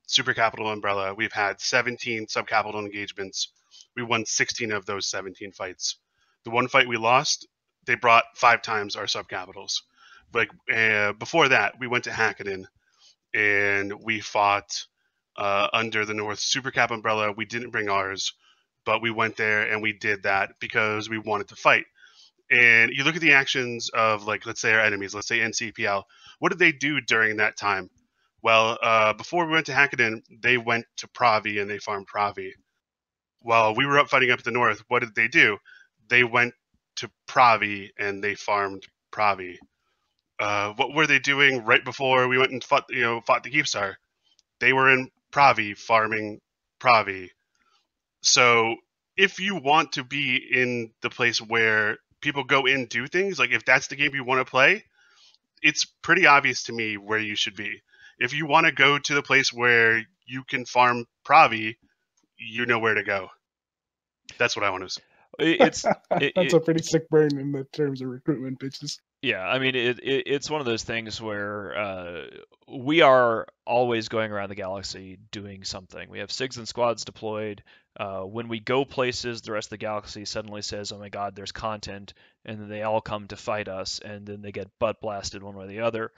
super capital umbrella. We've had 17 sub-capital engagements. We won 16 of those 17 fights. The one fight we lost, they brought 5 times our sub-capitals. Before that, we went to Hackaden and we fought under the North Super Cap umbrella. We didn't bring ours, but we went there and we did that because we wanted to fight. And you look at the actions of, let's say our enemies, let's say NCPL. What did they do during that time? Well, before we went to Hackaden, they went to Pravi and they farmed Pravi. While we were up fighting up at the North, what did they do? They went to Pravi and they farmed Pravi. What were they doing right before we went and fought the Keepstar? They were in Pravi farming Pravi. So if you want to be in the place where people go in and do things, if that's the game you want to play, it's pretty obvious to me where you should be. If you want to go to the place where you can farm Pravi, you know where to go. That's what I want to say. That's a pretty sick burn in the terms of recruitment pitches. Yeah, I mean, it's one of those things where we are always going around the galaxy doing something. We have SIGs and squads deployed. When we go places, the rest of the galaxy suddenly says, oh my god, there's content, and then they all come to fight us, and then they get butt blasted one way or the other.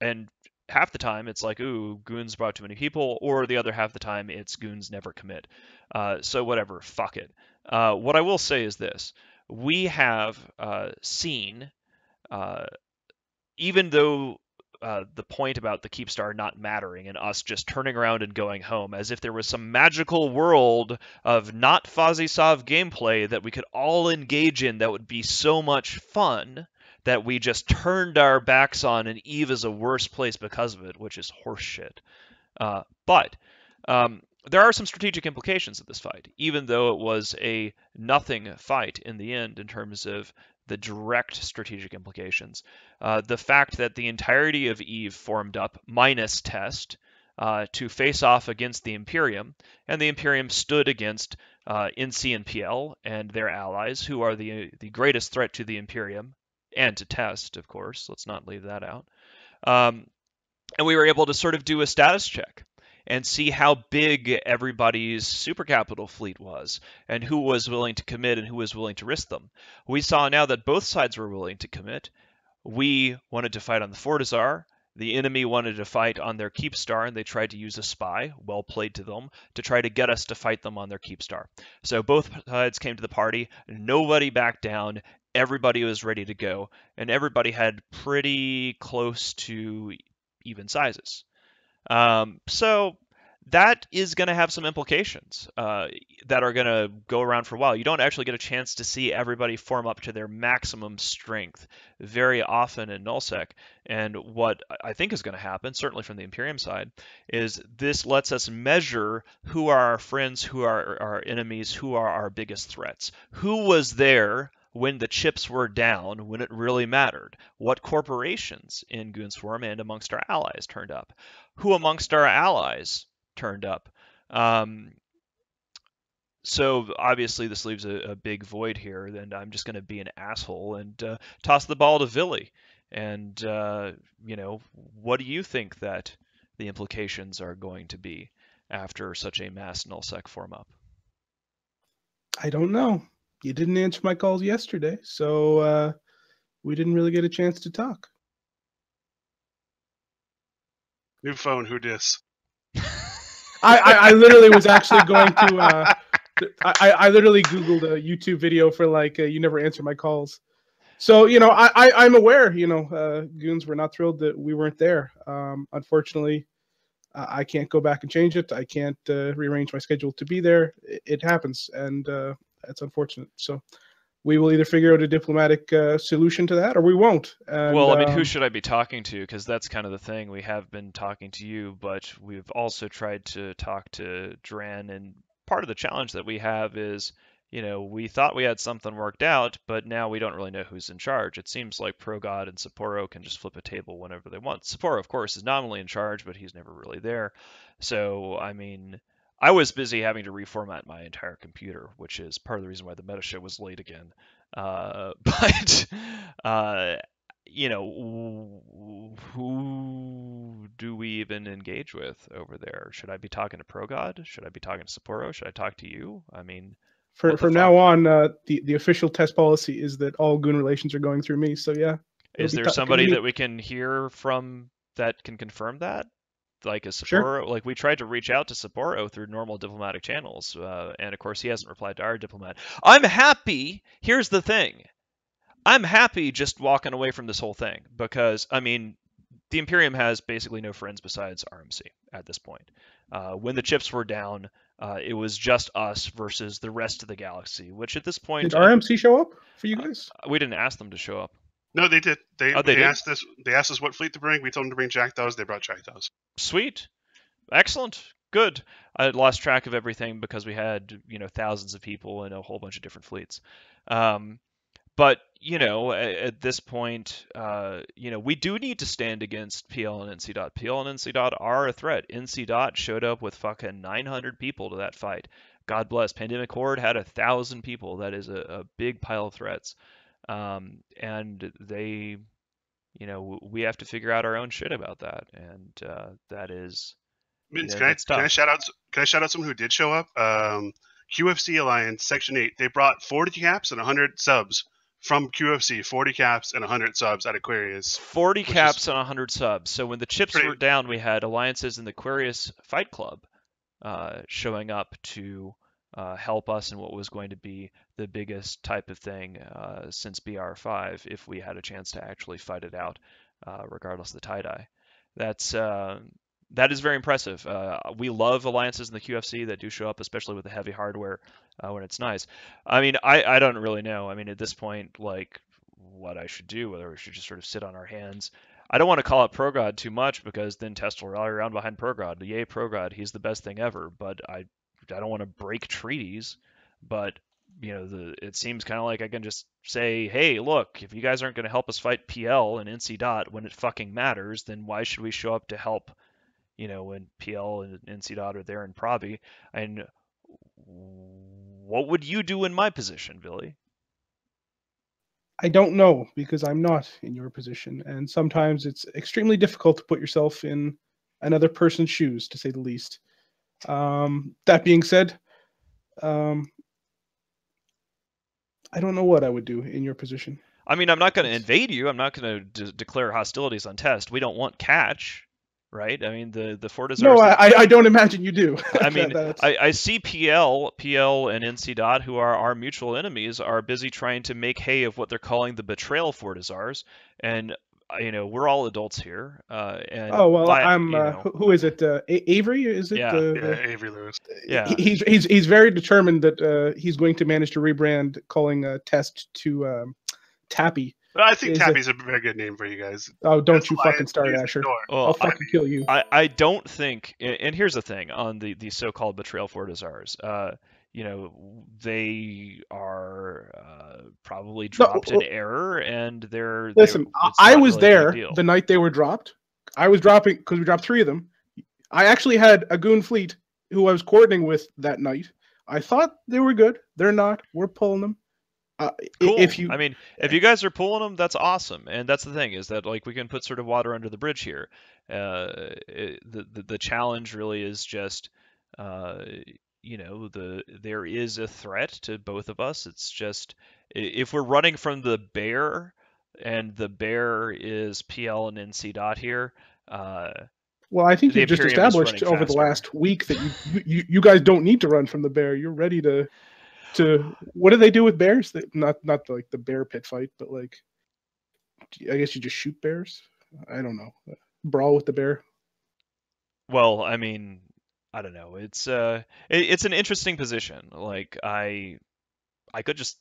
And half the time it's like, ooh, goons brought too many people, or the other half the time it's goons never commit. So whatever, fuck it. What I will say is this. We have seen, even though the point about the Keepstar not mattering and us just turning around and going home, as if there was some magical world of not Fozzie-Sov gameplay that we could all engage in that would be so much fun, that we just turned our backs on, and EVE is a worse place because of it, which is horseshit. But there are some strategic implications of this fight, even though it was a nothing fight in the end in terms of the direct strategic implications. The fact that the entirety of EVE formed up, minus Test, to face off against the Imperium, and the Imperium stood against NC and PL and their allies, who are the greatest threat to the Imperium, and to Test, of course. Let's not leave that out. And we were able to sort of do a status check and see how big everybody's super capital fleet was, and who was willing to commit and who was willing to risk them. We saw now that both sides were willing to commit. We wanted to fight on the Fortizar, The enemy wanted to fight on their keep star, and they tried to use a spy, well played to them, to try to get us to fight them on their keep star. So both sides came to the party, nobody backed down, everybody was ready to go, and everybody had pretty close to even sizes. So that is going to have some implications that are going to go around for a while. You don't actually get a chance to see everybody form up to their maximum strength very often in nullsec. And what I think is going to happen, certainly from the Imperium side, is this lets us measure who are our friends, who are our enemies, who are our biggest threats. Who was there when the chips were down, when it really mattered? What corporations in Goonswarm and amongst our allies turned up? Who amongst our allies turned up? So obviously this leaves a big void here, and I'm just going to be an asshole and toss the ball to Villy. And, what do you think that the implications are going to be after such a mass nullsec form up? I don't know. You didn't answer my calls yesterday, so we didn't really get a chance to talk. New phone, who dis? I literally was actually going to. I literally Googled a YouTube video for you never answer my calls. So I'm aware. Goons were not thrilled that we weren't there. Unfortunately, I can't go back and change it. I can't rearrange my schedule to be there. It happens, and that's unfortunate. So we will either figure out a diplomatic solution to that, or we won't. And, well, I mean, who should I be talking to? Because that's kind of the thing. We have been talking to you, but we've also tried to talk to Dran. And part of the challenge that we have is, we thought we had something worked out, but now we don't really know who's in charge. It seems like ProGod and Sapporo can just flip a table whenever they want. Sapporo, of course, is nominally in charge, but he's never really there. So, I mean, I was busy having to reformat my entire computer, which is part of the reason why the meta show was late again. But who do we even engage with over there? Should I be talking to ProGod? Should I be talking to Sapporo? Should I talk to you? I mean, from now on, the official test policy is that all Goon relations are going through me. So yeah. Is there somebody that we can hear from that can confirm that? Like a Sapporo, sure. Like we tried to reach out to Sapporo through normal diplomatic channels, and of course he hasn't replied to our diplomat. I'm happy. Here's the thing. I'm happy just walking away from this whole thing because, I mean, the Imperium has basically no friends besides RMC at this point. When the chips were down, it was just us versus the rest of the galaxy, which at this point... Did RMC show up for you guys? We didn't ask them to show up. No, they did. They did? asked us. They asked us what fleet to bring. We told them to bring Jackdaws. They brought Jackdaws. Sweet, excellent, good. I had lost track of everything because we had thousands of people and a whole bunch of different fleets. But at this point, we do need to stand against PL and NC Dot. PL and NC Dot are a threat. NC Dot showed up with fucking 900 people to that fight. God bless. Pandemic Horde had 1,000 people. That is a big pile of threats. And they, we have to figure out our own shit about that, and that is. Mince, can I shout out? Can I shout out someone who did show up? QFC Alliance Section 8. They brought 40 caps and 100 subs from QFC. 40 caps and 100 subs at Aquarius. 40 caps and 100 subs. So when the chips were down, we had alliances in the Aquarius Fight Club showing up to help us in what was going to be the biggest type of thing since BR5 if we had a chance to actually fight it out, regardless of the tie-dye. That is very impressive. We love alliances in the QFC that do show up, especially with the heavy hardware when it's nice. I mean, I don't really know. I mean, at this point, like, what I should do, whether we should just sort of sit on our hands. I don't want to call out ProGod too much because then Test will rally around behind ProGod. Yay, ProGod, he's the best thing ever, but I don't want to break treaties, but it seems kind of like I can just say, hey, look, if you guys aren't going to help us fight PL and NC Dot when it fucking matters, then why should we show up to help, when PL and NC Dot are there in Proby? And what would you do in my position, Billy? I don't know because I'm not in your position, and sometimes it's extremely difficult to put yourself in another person's shoes, to say the least. That being said, I don't know what I would do in your position. I mean, I'm not going to invade you. I'm not going to declare hostilities on test. We don't want catch, right? I mean, the Fortizars. No, I don't imagine you do. I mean, That's... I see PL and NC Dot, who are our mutual enemies, are busy trying to make hay of what they're calling the betrayal Fortizars, and we're all adults here. And Oh well, I'm who is it? Avery? Is it? Yeah. Avery Lewis. Yeah. He's very determined that he's going to manage to rebrand calling Test to Tappy. But I think Tappy's a very good name for you guys. Oh, don't you fucking start, Asher. Well, I'll fucking kill you. I don't think, and here's the thing on the so-called betrayal Fortizars. They are probably dropped in error, and they're listen. I was there the night they were dropped. I was dropping because we dropped 3 of them. I actually had a goon fleet who I was coordinating with that night. I thought they were good. They're not. We're pulling them. Cool. If you guys are pulling them, that's awesome. And that's the thing, is that like we can put sort of water under the bridge here. The challenge really is just there is a threat to both of us. It's just if we're running from the bear, and the bear is PL and NC Dot here. Well, I think you've just established over the last week that you guys don't need to run from the bear. You're ready to what do they do with bears? Not like the bear pit fight, but like I guess you just shoot bears. I don't know. Brawl with the bear. Well, I mean, I don't know. It's an interesting position. Like I could just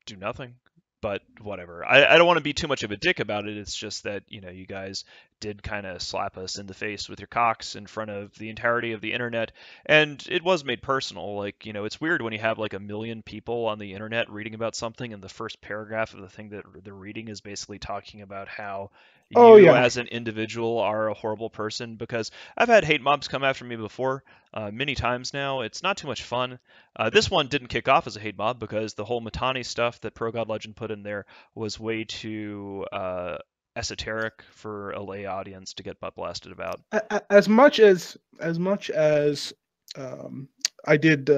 do nothing, but whatever. I don't want to be too much of a dick about it. It's just that, you guys did kind of slap us in the face with your cocks in front of the entirety of the internet, and it was made personal. Like, it's weird when you have like 1 million people on the internet reading about something, and the first paragraph of the thing that they're reading is basically talking about how as an individual are a horrible person. Because I've had hate mobs come after me before, many times now. It's not too much fun. This one didn't kick off as a hate mob because the whole Mittani stuff that Pro God Legend put in there was way too esoteric for a lay audience to get butt blasted about. As much as I did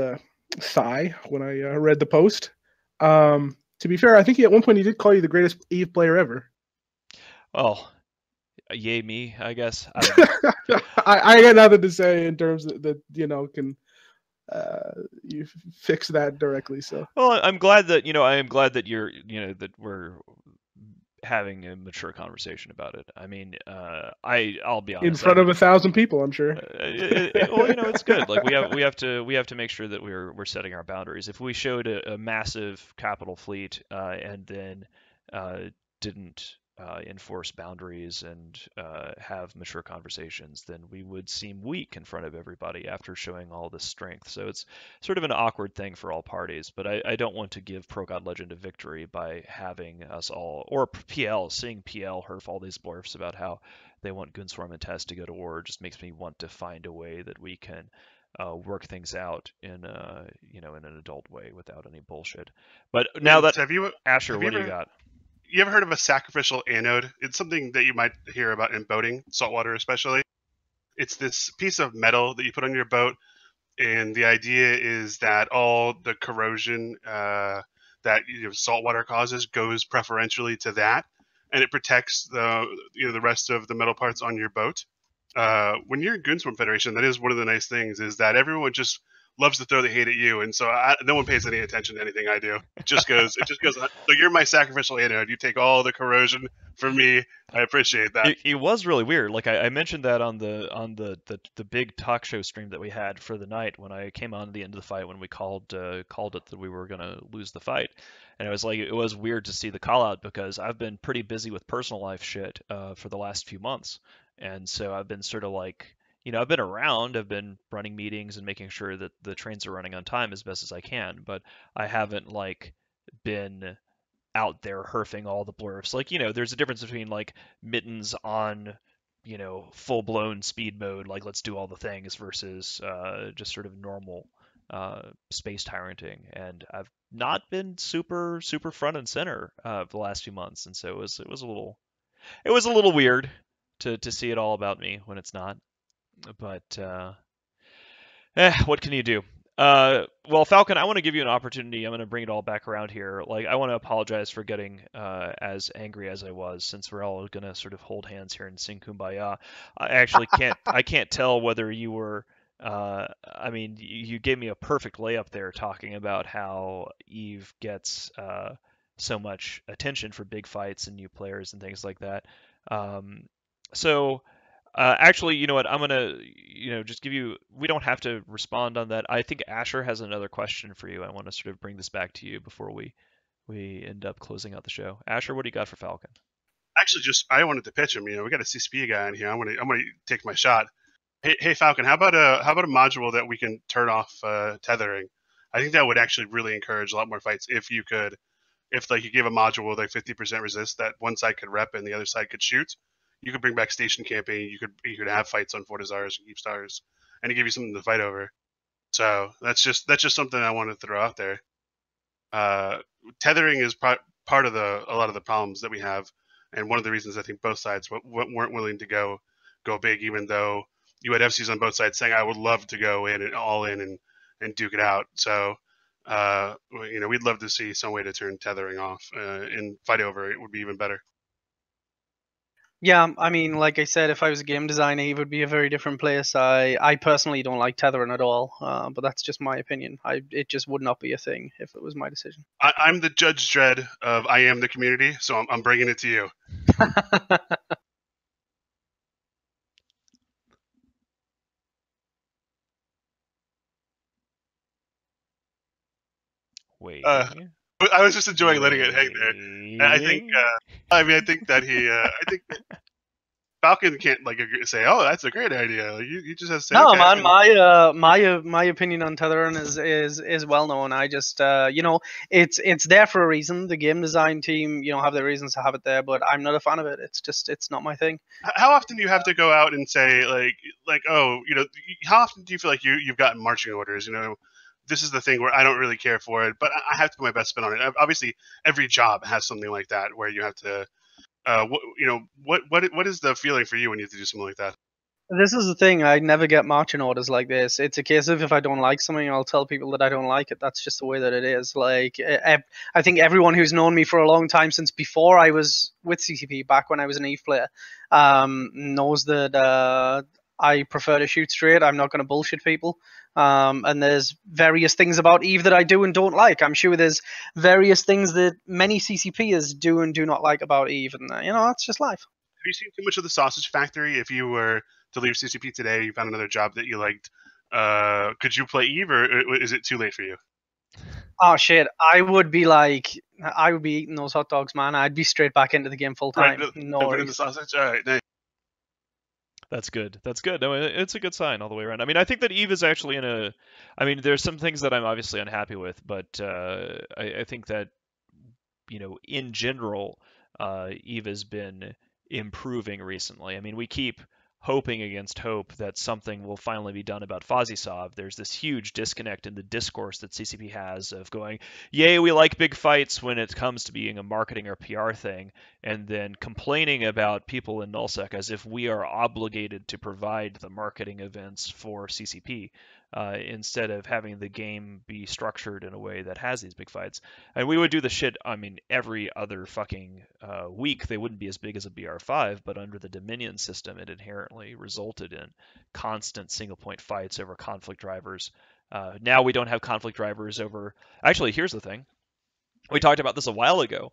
sigh when I read the post. To be fair, I think at one point he did call you the greatest EVE player ever. Well, yay me, I guess. I got nothing to say in terms that can you fix that directly. So well, I'm glad that you're that we're having a mature conversation about it. I mean, I'll be honest. In front of 1,000 people, I'm sure. Well, it's good. Like we have to make sure that we're setting our boundaries. If we showed a massive capital fleet and then didn't enforce boundaries and have mature conversations, then we would seem weak in front of everybody after showing all this strength. So it's sort of an awkward thing for all parties, but I don't want to give Pro God Legend a victory by having us all, or PL, seeing PL herf all these blurfs about how they want Goonswarm and Test to go to war just makes me want to find a way that we can work things out in in an adult way without any bullshit. But now that Asher, what do you got? You ever heard of a sacrificial anode? It's something that you might hear about in boating, saltwater especially. It's this piece of metal that you put on your boat, and the idea is that all the corrosion that saltwater causes goes preferentially to that, and it protects the rest of the metal parts on your boat. When you're in Goonswarm Federation, that is one of the nice things, is that everyone just loves to throw the hate at you, and so no one pays any attention to anything I do. It just goes. So you're my sacrificial anode. You take all the corrosion from me. I appreciate that. It was really weird. Like I mentioned that on the big talk show stream that we had for the night when I came on at the end of the fight when we called it that we were gonna lose the fight, and it was weird to see the call out because I've been pretty busy with personal life shit for the last few months, and so I've been sort of like. I've been around, I've been running meetings and making sure that the trains are running on time as best as I can, but I haven't been out there herfing all the blurfs. There's a difference between mittens on, full-blown speed mode, let's do all the things versus just sort of normal space tyranting. And I've not been super, super front and center the last few months, and so it was a little weird to see it all about me when it's not. But what can you do? Well, Falcon, I want to give you an opportunity. I'm going to bring it all back around here. Like, I want to apologize for getting as angry as I was, since we're all going to sort of hold hands here and sing Kumbaya. I actually can't. I can't tell whether you were. I mean, you gave me a perfect layup there, talking about how Eve gets so much attention for big fights and new players and things like that. So. Actually, you know what? I'm gonna, just give you. We don't have to respond on that. I think Asher has another question for you. I want to sort of bring this back to you before we end up closing out the show. Asher, what do you got for Falcon? Actually, I wanted to pitch him. We got a CCP guy in here. I'm gonna take my shot. Hey, Falcon, how about a module that we can turn off tethering? I think that would actually really encourage a lot more fights if you could, if like you gave a module with like 50% resist that one side could rep and the other side could shoot. You could bring back station camping. You could have fights on Fortizars and Keep Stars, and it give you something to fight over. So that's just something I wanted to throw out there. Tethering is part of a lot of the problems that we have, and one of the reasons I think both sides weren't willing to go big, even though you had FCs on both sides saying I would love to go in and all in and duke it out. So we'd love to see some way to turn tethering off and fight over it would be even better. Yeah, I mean, like I said, if I was a game designer, it would be a very different place. I personally don't like tethering at all, but that's just my opinion. It just would not be a thing if it was my decision. I'm the Judge Dredd of I Am the Community, so I'm bringing it to you. Wait. I was just enjoying letting it hang there. I think that he. I think Falcon can't like say, "Oh, that's a great idea." Like, you just have to say, "No, okay, man, my opinion on tethering is well known. I just it's there for a reason. The game design team have their reasons to have it there, but I'm not a fan of it. It's not my thing." How often do you have to go out and say like oh how often do you feel like you've gotten marching orders? This is the thing where I don't really care for it, but I have to put my best spin on it. Obviously, every job has something like that where you have to. What is the feeling for you when you have to do something like that? This is the thing. I never get marching orders like this. It's a case of if I don't like something, I'll tell people that I don't like it. That's just the way that it is. Like I think everyone who's known me for a long time, since before I was with CCP, back when I was an EVE player, knows that I prefer to shoot straight. I'm not going to bullshit people. And there's various things about EVE that I do and don't like. I'm sure there's various things that many CCPers do and do not like about EVE, and it's just life. Have you seen too much of the Sausage Factory? If you were to leave CCP today, you found another job that you liked, could you play EVE, or is it too late for you? Oh shit! I would be eating those hot dogs, man. I'd be straight back into the game full time. Right, no worries. The sausage. All right, nice. That's good. That's good. No, it's a good sign all the way around. I mean, I think that EVE is actually there's some things that I'm obviously unhappy with, but I think that, in general, EVE has been improving recently. I mean, we keep hoping against hope that something will finally be done about FozzieSov. There's this huge disconnect in the discourse that CCP has of going, yay, we like big fights when it comes to being a marketing or PR thing, and then complaining about people in NullSec as if we are obligated to provide the marketing events for CCP. Instead of having the game be structured in a way that has these big fights. And we would do the shit, every other fucking week. They wouldn't be as big as a BR5, but under the Dominion system, it inherently resulted in constant single point fights over conflict drivers. Now we don't have conflict drivers over... Actually, here's the thing. We talked about this a while ago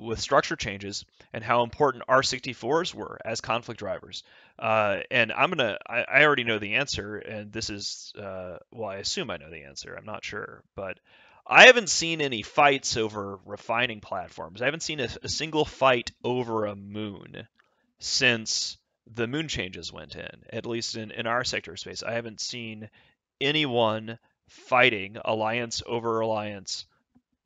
with structure changes and how important R64s were as conflict drivers. And I already know the answer, and this is, I assume I know the answer. I'm not sure. But I haven't seen any fights over refining platforms. I haven't seen a single fight over a moon since the moon changes went in, at least in our sector space. I haven't seen anyone fighting alliance over alliance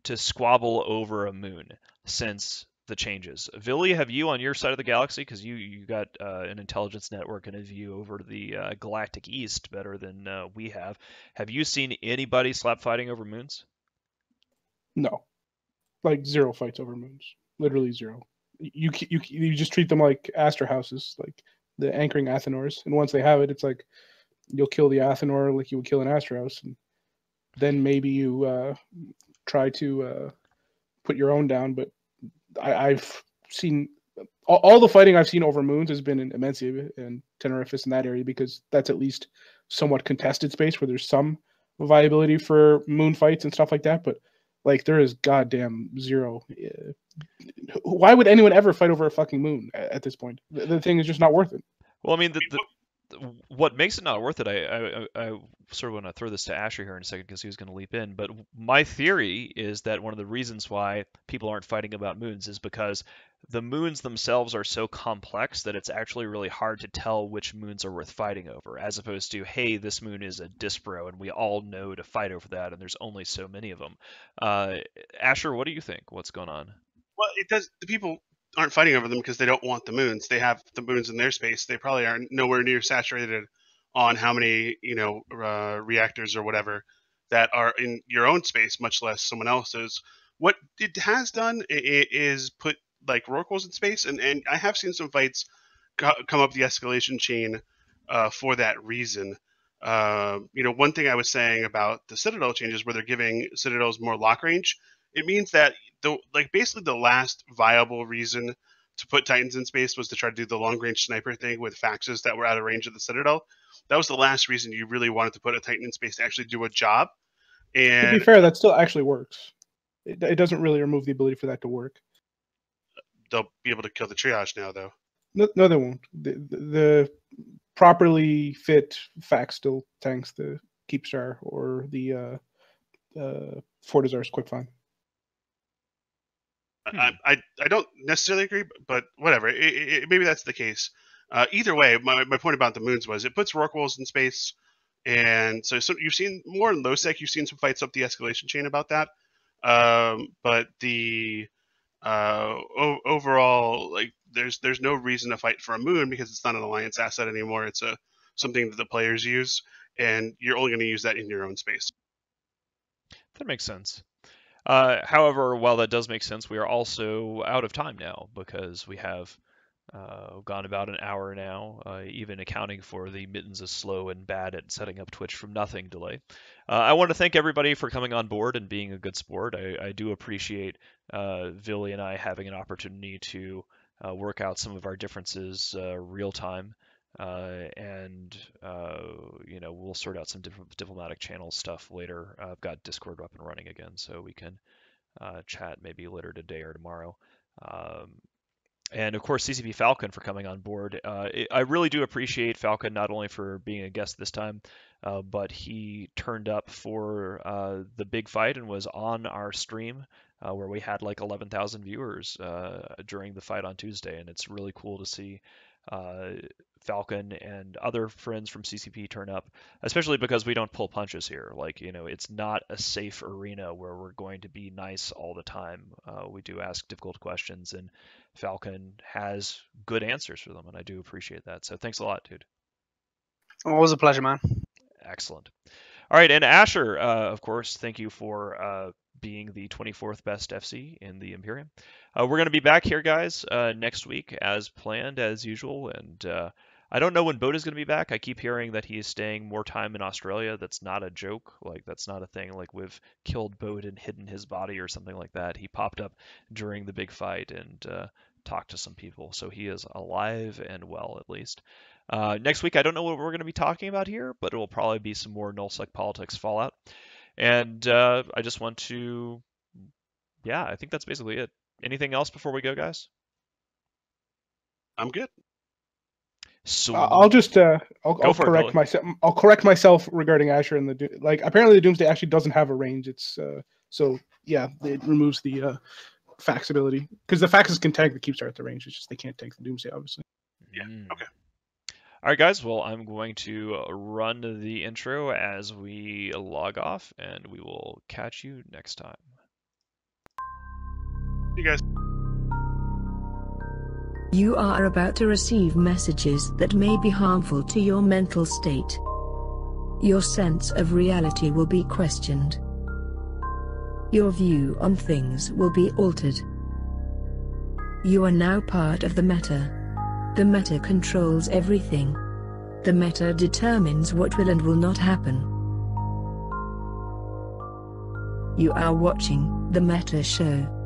to squabble over a moon since the changes. Villy, have you on your side of the galaxy, because you got an intelligence network and a view over the galactic east better than we have you seen anybody slap fighting over moons? No, like zero fights over moons, literally zero. You just treat them like Astra houses, like the anchoring Athenors, and once they have it, it's like you'll kill the Athenor like you would kill an Astra house, and then maybe you try to put your own down. But I've seen all the fighting I've seen over moons has been in Immensea and Tenerifis in that area, because that's at least somewhat contested space where there's some viability for moon fights and stuff like that. But like, there is goddamn zero. Why would anyone ever fight over a fucking moon at this point? The thing is just not worth it. Well, I mean, what makes it not worth it, I sort of want to throw this to Asher here in a second because he was going to leap in, but my theory is that one of the reasons why people aren't fighting about moons is because the moons themselves are so complex that it's actually really hard to tell which moons are worth fighting over, as opposed to, hey, this moon is a Dispro and we all know to fight over that and there's only so many of them. Asher, what do you think? What's going on? Well, it does. The people aren't fighting over them because they don't want the moons. They have the moons in their space. They probably are nowhere near saturated on how many, reactors or whatever that are in your own space, much less someone else's. What it has done is put like Rorquals in space, and I have seen some fights come up the escalation chain for that reason. One thing I was saying about the Citadel changes, where they're giving Citadels more lock range, it means that basically the last viable reason to put Titans in space was to try to do the long range sniper thing with faxes that were out of range of the Citadel. That was the last reason you really wanted to put a Titan in space to actually do a job. And to be fair, that still actually works. It doesn't really remove the ability for that to work. They'll be able to kill the triage now, though. No, they won't. The properly fit fax still tanks the Keepstar or the Fortizar's Quickfind. I don't necessarily agree, but whatever. Maybe that's the case. Either way, my point about the moons was it puts Rorquals in space, and so you've seen more in low sec. You've seen some fights up the escalation chain about that, but the overall, like, there's no reason to fight for a moon because it's not an alliance asset anymore. It's something that the players use, and you're only going to use that in your own space. That makes sense. However, while that does make sense, we are also out of time now because we have gone about an hour now, even accounting for the Mittens is slow and bad at setting up Twitch from nothing delay. I want to thank everybody for coming on board and being a good sport. I do appreciate Villy and I having an opportunity to work out some of our differences real time. And we'll sort out some diplomatic channel stuff later. I've got Discord up and running again, so we can chat maybe later today or tomorrow. And of course, CCP Falcon for coming on board. I really do appreciate Falcon not only for being a guest this time, but he turned up for the big fight and was on our stream where we had like 11,000 viewers during the fight on Tuesday, and it's really cool to see Falcon and other friends from CCP turn up, especially because we don't pull punches here. Like, it's not a safe arena where we're going to be nice all the time. We do ask difficult questions, and Falcon has good answers for them, and I do appreciate that. So thanks a lot, dude. Always a pleasure, man. Excellent. All right, and Asher, of course, thank you for being the 24th best FC in the Imperium. We're going to be back here, guys, next week as planned, as usual, and I don't know when Bode is going to be back. I keep hearing that he is staying more time in Australia. That's not a joke. Like, that's not a thing. Like, we've killed Bode and hidden his body or something like that. He popped up during the big fight and talked to some people. So he is alive and well, at least. Next week, I don't know what we're going to be talking about here, but it will probably be some more nullsec politics fallout. And I just want to, I think that's basically it. Anything else before we go, guys? I'm good. So I'll just I'll correct myself. I'll correct myself regarding Asher and apparently the Doomsday actually doesn't have a range. It's it removes the fax ability because the faxes can tank the Keepstar at the range. It's just they can't tank the Doomsday, obviously. Yeah. Okay. All right, guys. Well, I'm going to run the intro as we log off, and we will catch you next time. You guys. You are about to receive messages that may be harmful to your mental state. Your sense of reality will be questioned. Your view on things will be altered. You are now part of the meta. The meta controls everything. The meta determines what will and will not happen. You are watching The Meta Show.